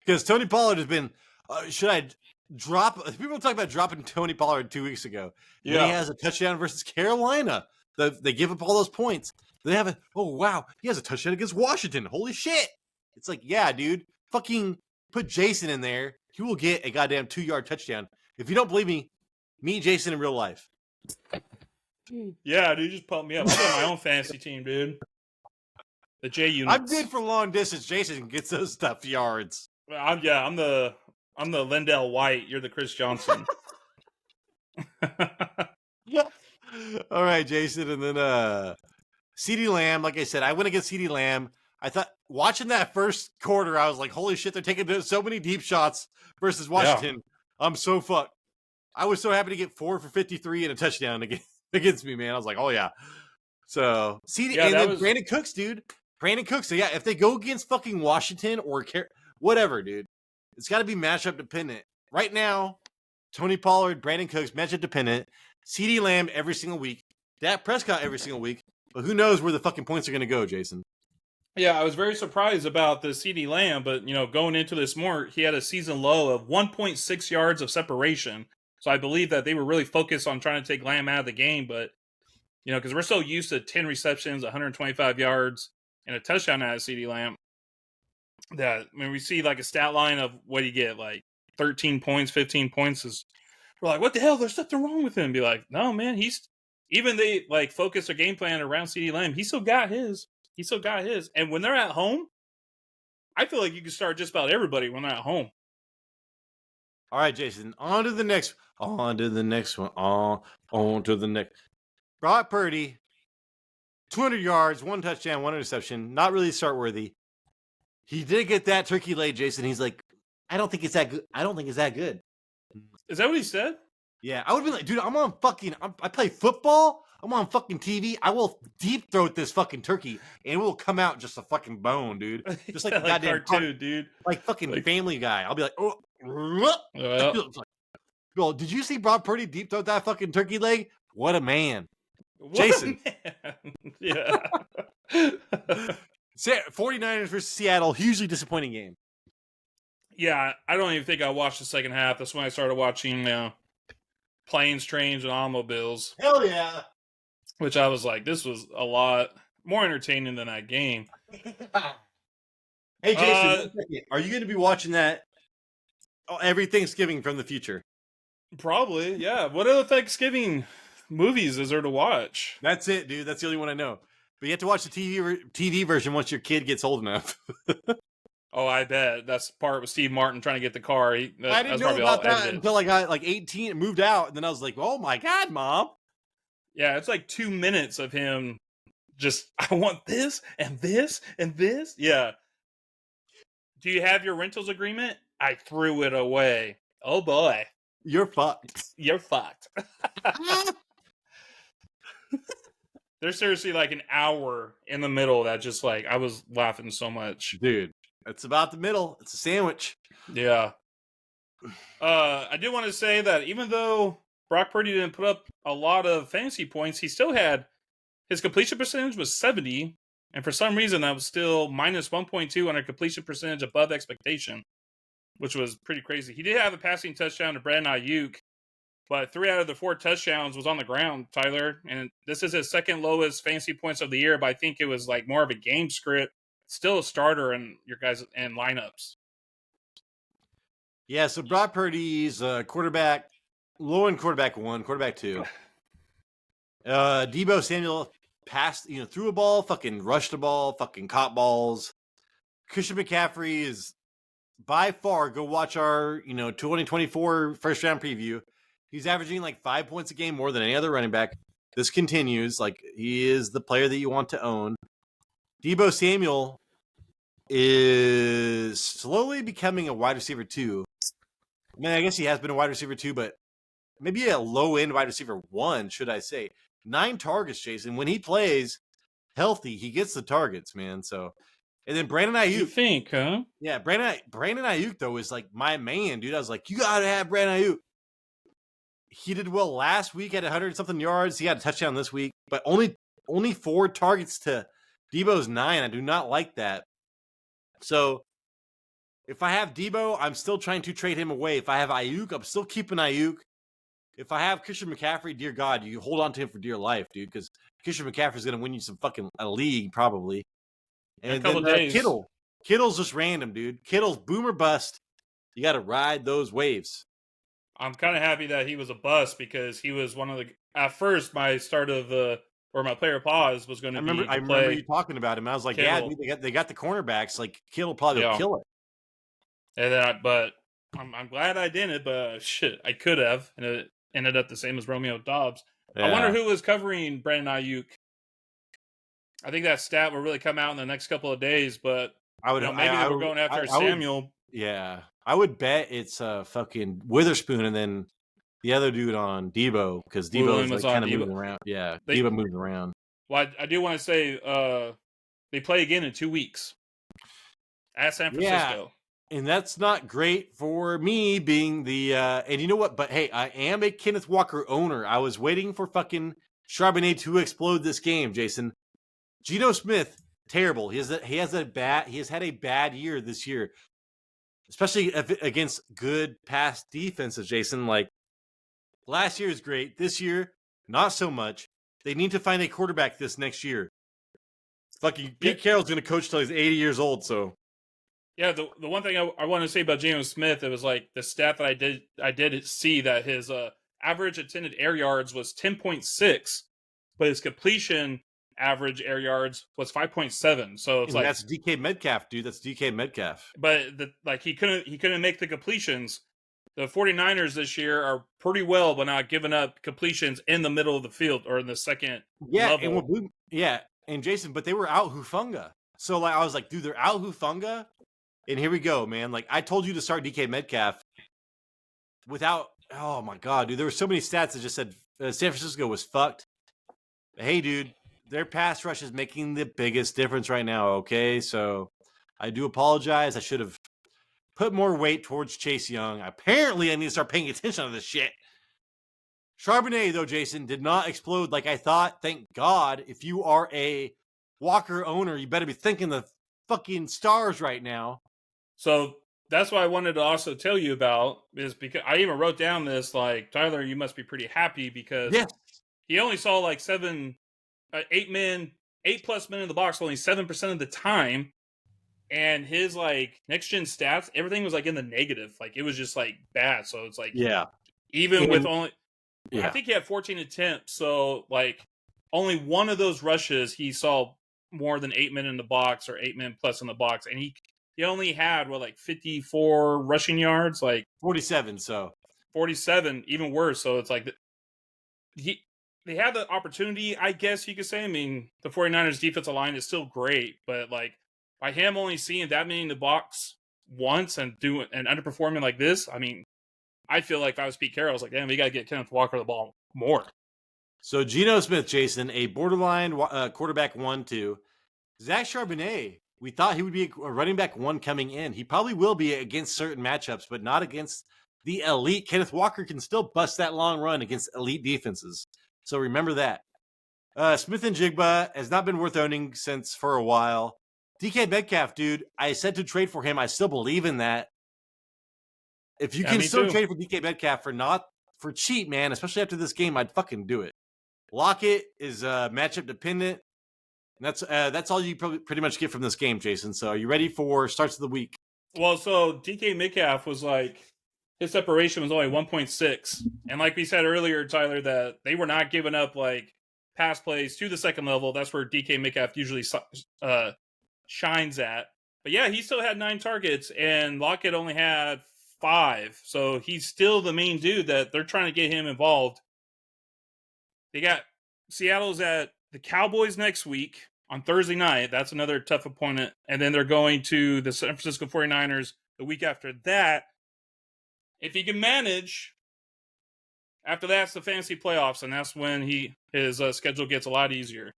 Speaker 1: Because Tony Pollard has been, should I drop? People talk about dropping Tony Pollard 2 weeks ago. Yeah. He has a touchdown versus Carolina. They give up all those points. They have he has a touchdown against Washington. Holy shit. It's like, yeah, dude, fucking put Jason in there. He will get a goddamn 2-yard touchdown. If you don't believe me, meet Jason in real life.
Speaker 2: Yeah, dude, just pump me up. I got my own fantasy team, dude. The J units.
Speaker 1: I'm good for long distance. Jason gets those tough yards.
Speaker 2: I'm the Lindell White. You're the Chris Johnson.
Speaker 1: Yeah. All right, Jason, and then CeeDee Lamb. Like I said, I went against CeeDee Lamb. I thought watching that first quarter, I was like, "Holy shit! They're taking so many deep shots versus Washington." Yeah. I'm so fucked. I was so happy to get 4 for 53 and a touchdown against me, man. I was like, "Oh yeah." So Brandon Cooks, dude. Brandon Cooks. So yeah, if they go against fucking Washington or whatever, dude, it's got to be matchup dependent. Right now, Tony Pollard, Brandon Cooks, matchup dependent. CeeDee Lamb every single week. Dak Prescott every single week. But who knows where the fucking points are going to go, Jason?
Speaker 2: Yeah, I was very surprised about the CD Lamb, but going into this more, he had a season low of 1.6 yards of separation. So I believe that they were really focused on trying to take Lamb out of the game, but because we're so used to 10 receptions, 125 yards, and a touchdown out of CD Lamb, that when we see like a stat line of what he get, like 13 points, 15 points, we're like, what the hell? There's nothing wrong with him. Be like, no, man, even they like focus their game plan around CD Lamb. He still got his. He still got his. And when they're at home, I feel like you can start just about everybody when they're at home.
Speaker 1: All right, Jason, on to the next one. On to the next. Brock Purdy, 200 yards, 1 touchdown, 1 interception. Not really start worthy. He did get that turkey leg, Jason. He's like, I don't think it's that good. I don't think it's that good.
Speaker 2: Is that what he said?
Speaker 1: Yeah, I would be like, dude, I play football. I'm on fucking TV. I will deep throat this fucking turkey, and it will come out just a fucking bone, dude. Just like a goddamn
Speaker 2: cartoon, dude.
Speaker 1: Like fucking Family Guy. I'll be like, oh. Well, did you see Brock Purdy deep throat that fucking turkey leg? What a man. Jason.
Speaker 2: Yeah.
Speaker 1: 49ers versus Seattle. Hugely disappointing game.
Speaker 2: Yeah, I don't even think I watched the second half. That's when I started watching Planes, Trains, and Automobiles.
Speaker 1: Hell yeah.
Speaker 2: Which I was like, this was a lot more entertaining than that game.
Speaker 1: Hey, Jason, are you going to be watching that every Thanksgiving from the future?
Speaker 2: Probably, yeah. What other Thanksgiving movies is there to watch?
Speaker 1: That's it, dude. That's the only one I know. But you have to watch the TV version once your kid gets old enough.
Speaker 2: Oh, I bet. That's the part with Steve Martin trying to get the car.
Speaker 1: I didn't know about that until I got like 18 and moved out. And then I was like, oh my God, Mom.
Speaker 2: Yeah, it's like 2 minutes of him just, I want this and this and this. Yeah. Do you have your rentals agreement? I threw it away. Oh boy.
Speaker 1: You're fucked.
Speaker 2: You're fucked. There's seriously like an hour in the middle that just like, I was laughing so much.
Speaker 1: Dude, it's about the middle. It's a sandwich.
Speaker 2: Yeah. I do want to say that even though Brock Purdy didn't put up a lot of fantasy points, he still had his completion percentage was 70. And for some reason, that was still minus 1.2 on a completion percentage above expectation, which was pretty crazy. He did have a passing touchdown to Brandon Ayuk, but 3 out of the 4 touchdowns was on the ground, Tyler. And this is his second lowest fantasy points of the year, but I think it was like more of a game script. Still a starter in your guys' and lineups.
Speaker 1: Yeah, so Brock Purdy's quarterback, low end quarterback 1, quarterback 2. Deebo Samuel passed, threw a ball, fucking rushed a ball, fucking caught balls. Christian McCaffrey is by far, go watch our, 2024 first round preview. He's averaging like 5 points a game more than any other running back. This continues. Like, he is the player that you want to own. Deebo Samuel is slowly becoming a wide receiver 2. I mean, I guess he has been a wide receiver 2, but maybe a low-end wide receiver 1, should I say. 9 targets, Jason. When he plays healthy, he gets the targets, man. So, and then Brandon Ayuk.
Speaker 2: You think, huh?
Speaker 1: Yeah, Brandon Ayuk, though, is like my man, dude. I was like, you got to have Brandon Ayuk. He did well last week at 100-something yards. He had a touchdown this week, but only 4 targets to Deebo's 9. I do not like that. So, if I have Deebo, I'm still trying to trade him away. If I have Ayuk, I'm still keeping Ayuk. If I have Christian McCaffrey, dear God, you hold on to him for dear life, dude, because Christian McCaffrey is going to win you some fucking a league, probably. And
Speaker 2: a couple
Speaker 1: then
Speaker 2: days.
Speaker 1: Kittle's just random, dude. Kittle's boom or bust. You got to ride those waves.
Speaker 2: I'm kind of happy that he was a bust because he was one of the, at first, my start of or my player pause was going to be.
Speaker 1: I remember you talking about him. I was like,
Speaker 2: Kittle.
Speaker 1: yeah, dude, they got the cornerbacks. Like, Kittle probably will kill it.
Speaker 2: And then, but I'm glad I didn't. But shit, I could have, and it ended up the same as Romeo Dobbs. Yeah. I wonder who was covering Brandon Ayuk. I think that stat will really come out in the next couple of days. But maybe they were going after Samuel.
Speaker 1: I would bet it's fucking Witherspoon and then the other dude on Deebo because Deebo is like kind of moving around. Yeah, Deebo moving around.
Speaker 2: Well, I do want to say they play again in 2 weeks at San Francisco.
Speaker 1: Yeah, and that's not great for me being the and you know what? But hey, I am a Kenneth Walker owner. I was waiting for fucking Charbonnet to explode this game, Jason. Geno Smith terrible. He has had a bad year this year, especially against good pass defenses. Jason, like last year is great. This year, not so much. They need to find a quarterback this next year. Fucking Pete Carroll's going to coach till he's 80 years old. So
Speaker 2: yeah, the one thing I want to say about James Smith, it was like the stat that I did see that his average attended air yards was 10.6, but his completion average air yards was 5.7. So it's
Speaker 1: that's DK Metcalf, dude. That's DK Metcalf.
Speaker 2: But he couldn't make the completions. The 49ers this year are pretty well, but not giving up completions in the middle of the field or in the second level.
Speaker 1: And Jason, but they were out Hufanga. So like I was like, dude, they're out Hufanga. And here we go, man. Like I told you to start DK Metcalf without. Oh my god, dude! There were so many stats that just said San Francisco was fucked. Hey, dude, their pass rush is making the biggest difference right now. Okay, so I do apologize. I should have put more weight towards Chase Young. Apparently, I need to start paying attention to this shit. Charbonnet, though, Jason, did not explode like I thought. Thank God. If you are a Walker owner, you better be thinking the fucking stars right now.
Speaker 2: So that's what I wanted to also tell you about, is because I even wrote down this, like, Tyler, you must be pretty happy because he only saw like 8 plus men in the box only 7% of the time. And his like next gen stats, everything was like in the negative. Like it was just like bad. So it's like, with only, I think he had 14 attempts. So like only one of those rushes, he saw more than 8 men in the box or 8 men plus in the box. And he only had 54 rushing yards, like
Speaker 1: 47. So
Speaker 2: 47, even worse. So it's like they had the opportunity, I guess you could say. I mean, the 49ers defensive line is still great, but like by him only seeing that many in the box once and underperforming like this, I mean, I feel like if I was Pete Carroll, I was like, damn, we got to get Kenneth Walker the ball more.
Speaker 1: So Geno Smith, Jason, a borderline quarterback 1-2. Zach Charbonnet, we thought he would be a running back 1 coming in. He probably will be against certain matchups, but not against the elite. Kenneth Walker can still bust that long run against elite defenses. So remember that. Smith and Jigba has not been worth owning for a while. DK Metcalf, dude, I said to trade for him. I still believe in that. If you can still trade for DK Metcalf for cheap, man, especially after this game, I'd fucking do it. Lockett is matchup dependent. And that's all you pretty much get from this game, Jason. So are you ready for starts of the week?
Speaker 2: Well, so DK Metcalf was like, his separation was only 1.6. And like we said earlier, Tyler, that they were not giving up like pass plays to the second level. That's where DK Metcalf usually shines at. But yeah, he still had 9 targets and Lockett only had 5. So he's still the main dude that they're trying to get him involved. They got Seattle's at the Cowboys next week on Thursday night. That's another tough opponent. And then they're going to the San Francisco 49ers the week after that. If he can manage, after that's the fantasy playoffs, and that's when his schedule gets a lot easier.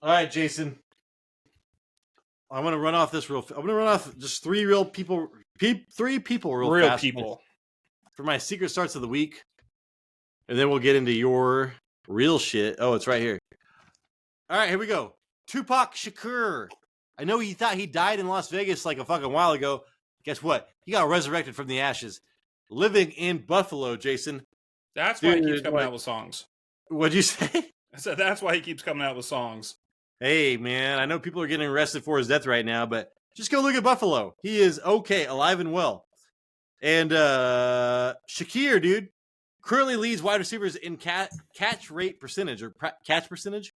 Speaker 1: All right, Jason. I'm going to run off this I'm going to run off just 3 real people. 3 people real fast. For my secret starts of the week. And then we'll get into your real shit. Oh, it's right here. All right, here we go. Tupac Shakur. I know he thought he died in Las Vegas like a fucking while ago. Guess what? He got resurrected from the ashes. Living in Buffalo, Jason.
Speaker 2: That's why he keeps coming out with songs.
Speaker 1: What'd you say?
Speaker 2: I said that's why he keeps coming out with songs.
Speaker 1: Hey, man, I know people are getting arrested for his death right now, but just go look at Buffalo. He is okay, alive and well. And Shakir, dude, currently leads wide receivers in catch rate percentage or catch percentage.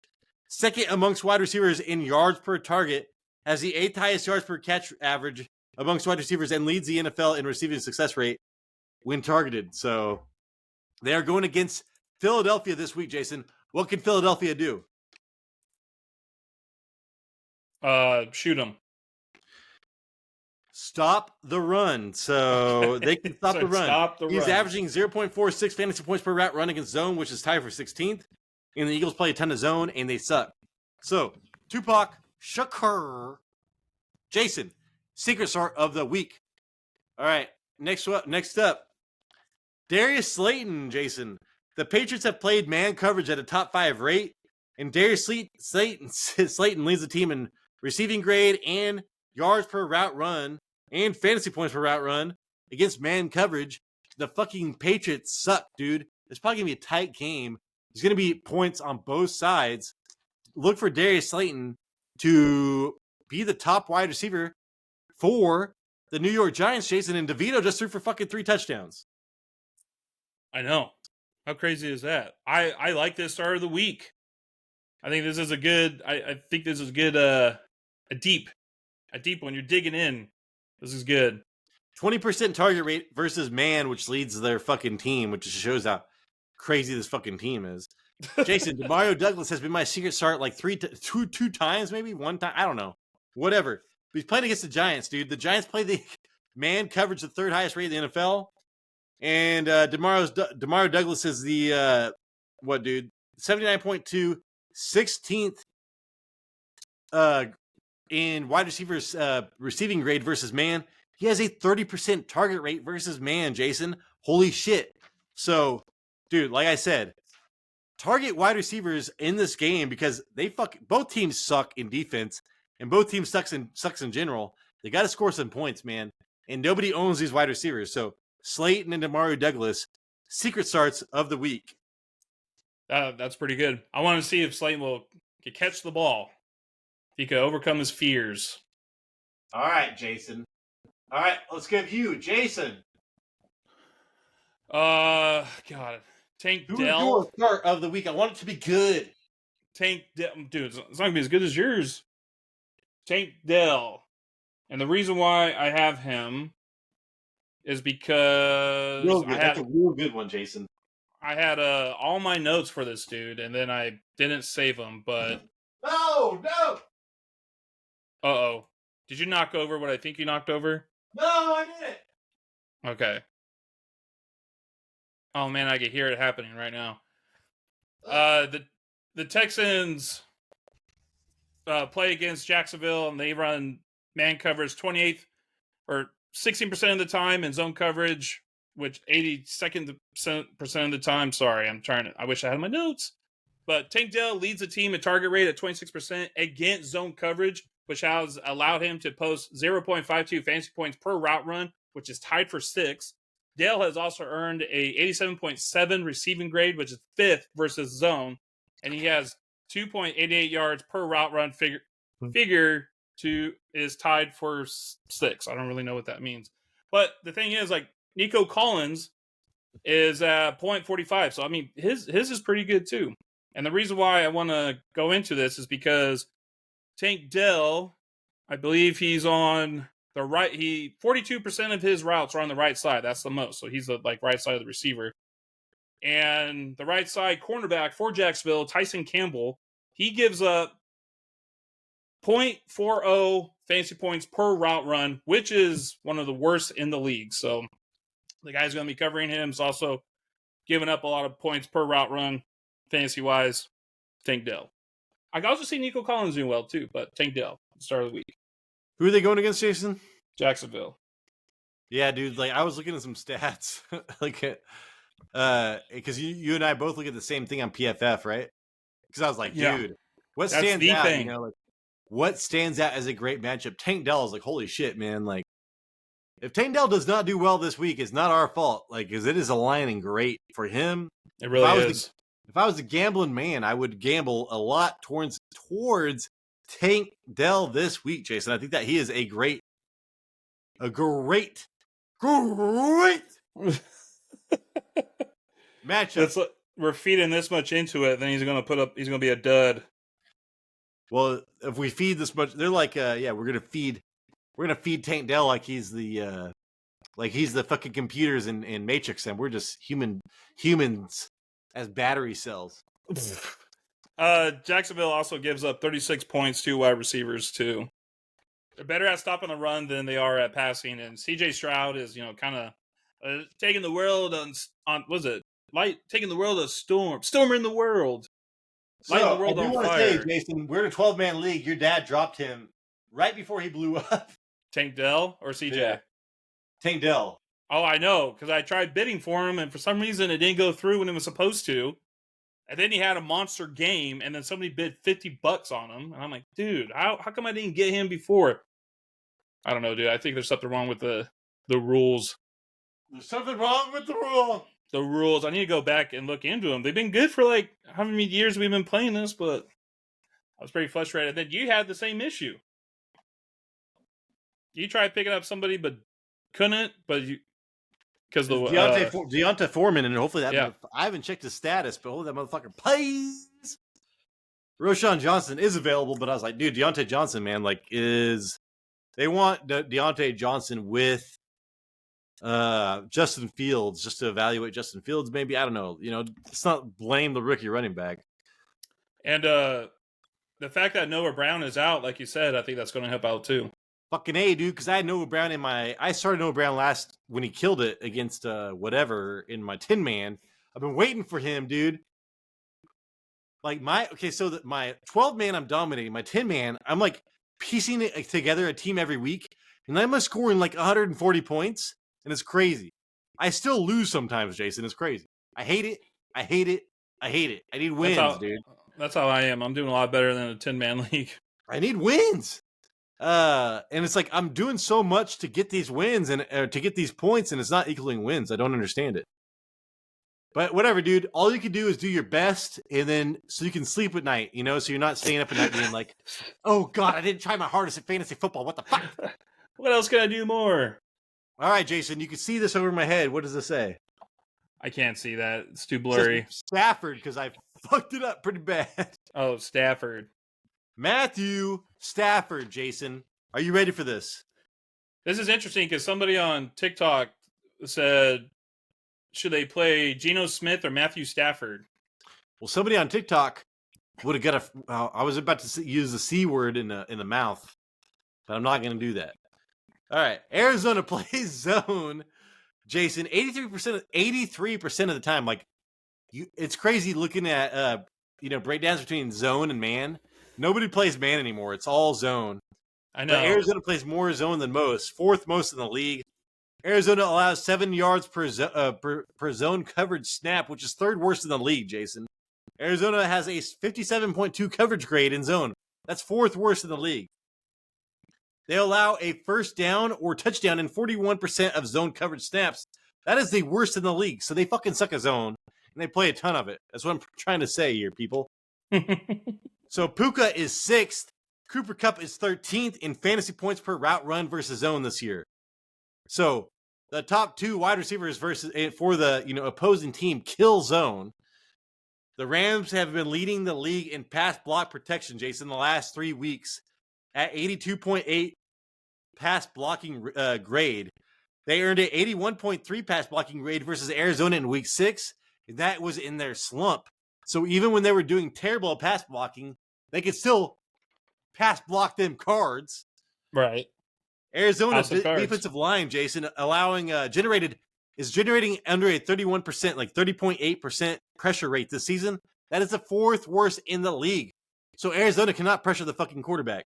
Speaker 1: Second amongst wide receivers in yards per target, has the 8th highest yards per catch average amongst wide receivers, and leads the NFL in receiving success rate when targeted. So they are going against Philadelphia this week, Jason. What can Philadelphia do?
Speaker 2: Shoot him.
Speaker 1: Stop the run. So they can stop the run. He's averaging 0.46 fantasy points per route run against zone, which is tied for 16th. And the Eagles play a ton of zone, and they suck. So, Tupac Shakur. Jason, secret start of the week. All right, next up. Darius Slayton, Jason. The Patriots have played man coverage at a top 5 rate, And Darius Slayton leads the team in receiving grade and yards per route run and fantasy points per route run against man coverage. The fucking Patriots suck, dude. It's probably going to be a tight game. There's going to be points on both sides. Look for Darius Slayton to be the top wide receiver for the New York Giants, Jason, and DeVito just threw for fucking 3 touchdowns.
Speaker 2: I know. How crazy is that? I like this start of the week. I think this is a good. I think this is good. A deep one. You're digging in. This is good.
Speaker 1: 20% target rate versus man, which leads their fucking team, which just shows how crazy this fucking team is. Jason, Demario Douglas has been my secret start like two times, maybe one time. I don't know. Whatever. But he's playing against the Giants, dude. The Giants play the man coverage, the 3rd highest rate in the NFL. And Demario Douglas is the, 79.2, 16th in wide receivers receiving grade versus man. He has a 30% target rate versus man, Jason. Holy shit. So, dude, like I said, target wide receivers in this game because both teams suck in defense and both teams sucks in general. They got to score some points, man. And nobody owns these wide receivers. So, Slayton and Demario Douglas, secret starts of the week.
Speaker 2: That's pretty good. I want to see if Slayton can catch the ball. If he can overcome his fears.
Speaker 1: All right, Jason. All right, let's give you Jason.
Speaker 2: God. Tank
Speaker 1: Who's
Speaker 2: Dell.
Speaker 1: your start of the week? I want it to be good.
Speaker 2: Tank Dell. Dude, it's not going to be as good as yours. Tank Dell. And the reason why I have him is because
Speaker 1: That's a real good one, Jason.
Speaker 2: I had all my notes for this dude, and then I didn't save them, but...
Speaker 1: No!
Speaker 2: Uh-oh. Did you knock over what I think you knocked over?
Speaker 1: No, I didn't!
Speaker 2: Okay. Oh, man, I can hear it happening right now. The Texans play against Jacksonville, and they run man coverage 28th or 16% of the time in zone coverage, which 82% of the time. Sorry, I wish I had my notes. But Tank Dell leads the team in target rate at 26% against zone coverage, which has allowed him to post 0.52 fantasy points per route run, which is tied for 6th. Dell has also earned a 87.7 receiving grade, which is 5th versus zone, and he has 2.88 yards per route run. Figure is tied for 6th. I don't really know what that means, but the thing is, like, Nico Collins is at 0.45, so I mean his is pretty good too. And the reason why I want to go into this is because Tank Dell, I believe he's on the right. 42% of his routes are on the right side. That's the most. So he's the right side of the receiver. And the right side cornerback for Jacksonville, Tyson Campbell, he gives up 0.40 fantasy points per route run, which is one of the worst in the league. So the guy's going to be covering him. He's also giving up a lot of points per route run, fantasy-wise. Tank Dell. I can also see Nico Collins doing well, too, but Tank Dell, start of the week.
Speaker 1: Who are they going against, Jason?
Speaker 2: Jacksonville.
Speaker 1: Yeah, dude, I was looking at some stats. Because you and I both look at the same thing on PFF, right? Because I was like, dude, what stands out? Thing. What stands out as a great matchup? Tank Dell is holy shit, man. If Tank Dell does not do well this week, it's not our fault. Because it is aligning great for him.
Speaker 2: It really is.
Speaker 1: If I was a gambling man, I would gamble a lot towards Tank Dell this week, Jason. I think that he is a great matchup.
Speaker 2: We're feeding this much into it, then he's going to be a dud.
Speaker 1: Well, if we feed this much, they're we're going to feed Tank Dell like he's the fucking computers in Matrix, and we're just humans as battery cells.
Speaker 2: Jacksonville also gives up 36 points to wide receivers too. They're better at stopping the run than they are at passing, and CJ Stroud is kind of taking the world taking the world of storming the world.
Speaker 1: So, the world I do want to say, Jason, we're in a 12-man league. Your dad dropped him right before he blew up.
Speaker 2: Tank Dell or CJ?
Speaker 1: Yeah. Tank Dell.
Speaker 2: Oh, I know, because I tried bidding for him, and for some reason it didn't go through when it was supposed to. And then he had a monster game, and then somebody bid $50 on him. And I'm like, dude, how come I didn't get him before? I don't know, dude. I think there's something wrong with the rules.
Speaker 1: There's something wrong with the rule.
Speaker 2: The rules. I need to go back and look into them. They've been good for like how many years we've been playing this, but I was pretty frustrated. And then you had the same issue. You tried picking up somebody, but couldn't. But you because the
Speaker 1: Deontay Foreman, and hopefully that.
Speaker 2: Yeah.
Speaker 1: I haven't checked his status, but hopefully that motherfucker plays. Roshan Johnson is available, but I was like, dude, Deontay Johnson, man, like they want Deontay Johnson with Justin Fields just to evaluate Justin Fields, maybe. I don't know. You know, let's not blame the rookie running back.
Speaker 2: And the fact that Noah Brown is out, like you said, I think that's going to help out too.
Speaker 1: Fucking A, dude, because I had Noah Brown I started Noah Brown last when he killed it against whatever in my 10-man. I've been waiting for him, dude. Like my 12-man I'm dominating. My 10-man, I'm like piecing it together a team every week, and I'm scoring like 140 points, and it's crazy. I still lose sometimes, Jason. It's crazy. I hate it. I hate it. I hate it. I need wins, dude.
Speaker 2: That's how I am. I'm doing a lot better than a 10-man league.
Speaker 1: I need wins. And it's like I'm doing so much to get these wins and to get these points, and it's not equaling wins. I don't understand it. But whatever, dude. All you can do is do your best, and then so you can sleep at night, you know, so you're not staying up at night being like, oh, God, I didn't try my hardest at fantasy football. What the fuck?
Speaker 2: What else can I do more?
Speaker 1: All right, Jason, you can see this over my head. What does it say?
Speaker 2: I can't see that. It's too blurry.
Speaker 1: Stafford, because I fucked it up pretty bad.
Speaker 2: Oh, Stafford.
Speaker 1: Matthew Stafford, Jason. Are you ready for this?
Speaker 2: This is interesting because somebody on TikTok said, should they play Geno Smith or Matthew Stafford?
Speaker 1: Well, somebody on TikTok would have got I was about to use the C word in the mouth, but I'm not going to do that. All right. Arizona plays zone, Jason, 83% of the time. Like, it's crazy looking at, breakdowns between zone and man. Nobody plays man anymore. It's all zone.
Speaker 2: I know.
Speaker 1: But Arizona plays more zone than most, fourth most in the league. Arizona allows 7 yards per zone coverage snap, which is third worst in the league, Jason. Arizona has a 57.2 coverage grade in zone. That's fourth worst in the league. They allow a first down or touchdown in 41% of zone coverage snaps. That is the worst in the league. So they fucking suck a zone, and they play a ton of it. That's what I'm trying to say here, people. So Puka is 6th. Cooper Kupp is 13th in fantasy points per route run versus zone this year. So the top 2 wide receivers for the opposing team kill zone. The Rams have been leading the league in pass block protection, Jason, the last 3 weeks at 82.8 pass blocking grade. They earned an 81.3 pass blocking grade versus Arizona in week 6. That was in their slump. So even when they were doing terrible at pass blocking, they could still pass block them cards.
Speaker 2: Right.
Speaker 1: Arizona's defensive line, Jason, generating under a 31%, like 30.8% pressure rate this season. That is the 4th worst in the league. So Arizona cannot pressure the fucking quarterback.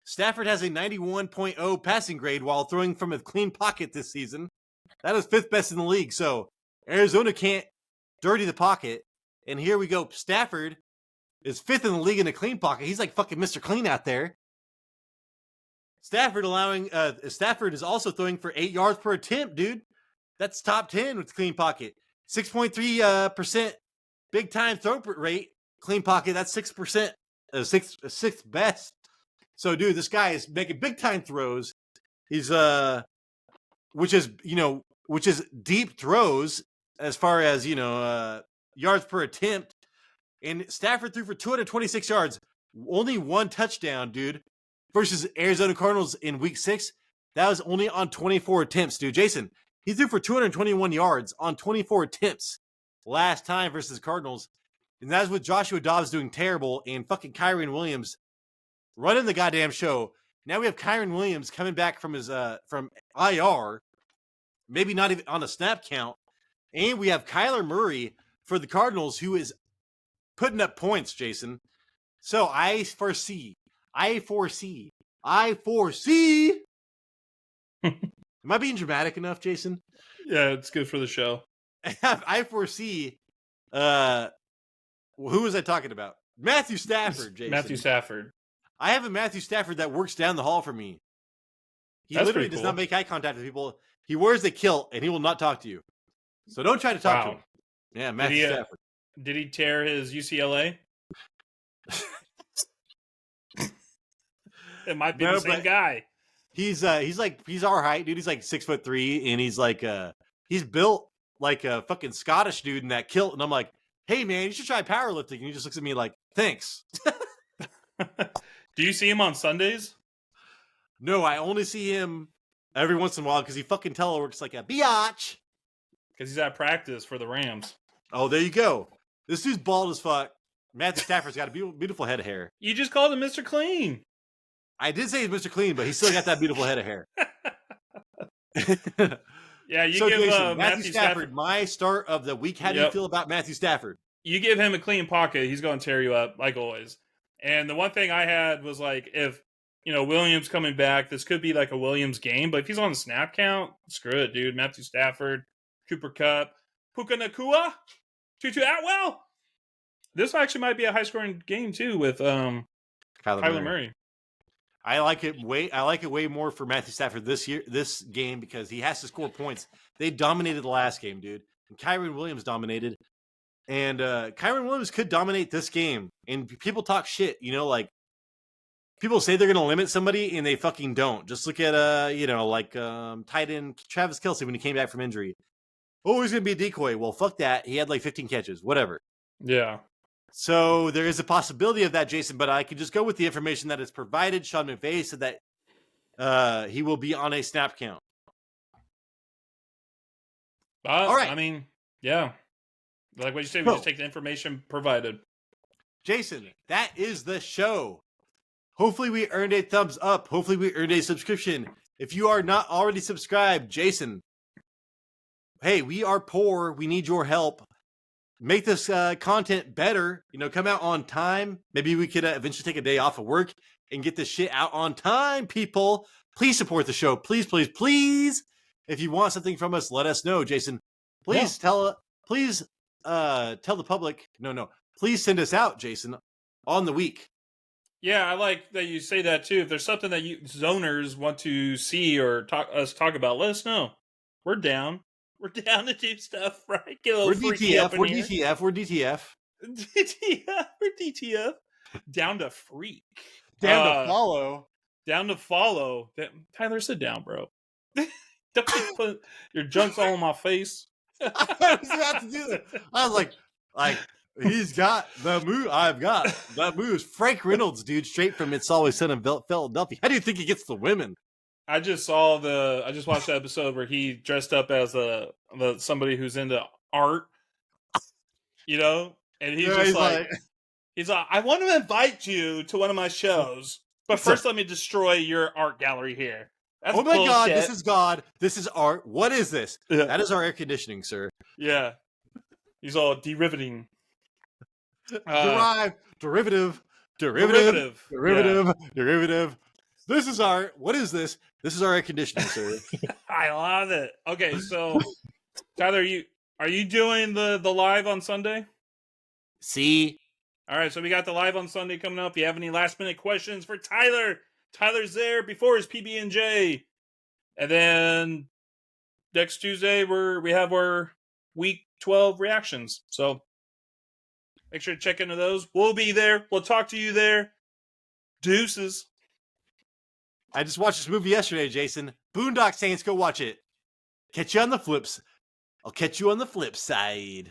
Speaker 1: Stafford has a 91.0 passing grade while throwing from a clean pocket this season. That is 5th best in the league. So Arizona can't dirty the pocket. And here we go. Stafford is 5th in the league in a clean pocket. He's like fucking Mr. Clean out there. Stafford is also throwing for 8 yards per attempt, dude. That's top 10 with clean pocket. 6.3% big time throw rate. Clean pocket, that's 6%. Sixth best. So, dude, this guy is making big time throws. He's which is deep throws as far as yards per attempt. And Stafford threw for 226 yards, only 1 touchdown, dude. Versus Arizona Cardinals in week 6, that was only on 24 attempts, dude. Jason, he threw for 221 yards on 24 attempts last time versus Cardinals. And that's with Joshua Dobbs doing terrible and fucking Kyren Williams running the goddamn show. Now we have Kyren Williams coming back from his from IR, maybe not even on a snap count. And we have Kyler Murray for the Cardinals, who is putting up points, Jason. So I foresee. Am I being dramatic enough, Jason?
Speaker 2: Yeah, it's good for the show.
Speaker 1: I foresee Who was I talking about? Matthew Stafford, Jason.
Speaker 2: Matthew Stafford.
Speaker 1: I have a Matthew Stafford that works down the hall from me. He
Speaker 2: That's
Speaker 1: literally
Speaker 2: pretty
Speaker 1: does
Speaker 2: cool.
Speaker 1: not make eye contact with people. He wears the kilt and he will not talk to you. So don't try to talk to him. Yeah, Matthew Stafford.
Speaker 2: Did he tear his UCLA? It might be the same guy.
Speaker 1: He's our height, dude. He's like 6'3", and he's like he's built like a fucking Scottish dude in that kilt. And I'm like, hey man, you should try powerlifting. And he just looks at me like, thanks.
Speaker 2: Do you see him on Sundays?
Speaker 1: No, I only see him every once in a while because he fucking teleworks like a biatch.
Speaker 2: Because he's at practice for the Rams.
Speaker 1: Oh, there you go. This dude's bald as fuck. Matthew Stafford's got a beautiful head of hair.
Speaker 2: You just called him Mr. Clean.
Speaker 1: I did say he's Mr. Clean, but he's still got that beautiful head of hair.
Speaker 2: Yeah, you give
Speaker 1: Jason,
Speaker 2: Matthew Stafford
Speaker 1: my start of the week. How do you feel about Matthew Stafford?
Speaker 2: You give him a clean pocket, he's going to tear you up, like always. And the one thing I had was like, if Williams coming back, this could be like a Williams game, but if he's on the snap count, screw it, dude. Matthew Stafford, Cooper Kupp, Puka Nakua, Tutu Atwell. This actually might be a high-scoring game too with Kyler Murray.
Speaker 1: I like it way more for Matthew Stafford this game because he has to score points. They dominated the last game, dude. And Kyren Williams dominated. And Kyren Williams could dominate this game. And people talk shit, like people say they're going to limit somebody and they fucking don't. Just look at tight end Travis Kelce when he came back from injury. Oh, he's going to be a decoy. Well, fuck that. He had like 15 catches, whatever.
Speaker 2: Yeah.
Speaker 1: So there is a possibility of that, Jason, but I can just go with the information that is provided. Sean McVay said that he will be on a snap count. All right.
Speaker 2: I mean, yeah. Like what you say, we just take the information provided.
Speaker 1: Jason, that is the show. Hopefully we earned a thumbs up. Hopefully we earned a subscription. If you are not already subscribed, Jason, hey, we are poor. We need your help. Make this content better. Come out on time. Maybe we could eventually take a day off of work and get this shit out on time, people. Please support the show. Please, please, please. If you want something from us, let us know, Jason. Please tell the public. No. Please send us out, Jason, on the week.
Speaker 2: Yeah, I like that you say that too. If there's something that you zoners want to see or talk about, let us know. We're down. We're down to do stuff, right?
Speaker 1: We're DTF. We're DTF. We're DTF.
Speaker 2: We're DTF. Down to freak.
Speaker 1: Down to follow.
Speaker 2: Down to follow. Tyler, sit down, bro. Don't put your junk's all in my face.
Speaker 1: I was about to do that. I was like, he's got the move. I've got that moves. Frank Reynolds, dude, straight from It's Always Sunny in Philadelphia. How do you think he gets the women?
Speaker 2: I just watched the episode where he dressed up as somebody who's into art, and he's like, I want to invite you to one of my shows, but first let me destroy your art gallery here. That's bullshit.
Speaker 1: God, this is God. This is art. What is this? Yeah. That is our air conditioning, sir.
Speaker 2: Yeah. He's all derivating.
Speaker 1: Derivative. This is art. What is this? This is our air conditioning, sir.
Speaker 2: I love it. Okay, so Tyler, are you doing the live on Sunday?
Speaker 1: See?
Speaker 2: All right, so we got the live on Sunday coming up. If you have any last minute questions for Tyler, Tyler's there before his PB&J. And then next Tuesday we have our week 12 reactions. So make sure to check into those. We'll be there. We'll talk to you there. Deuces.
Speaker 1: I just watched this movie yesterday, Jason. Boondock Saints, go watch it. Catch you on the flips. I'll catch you on the flip side.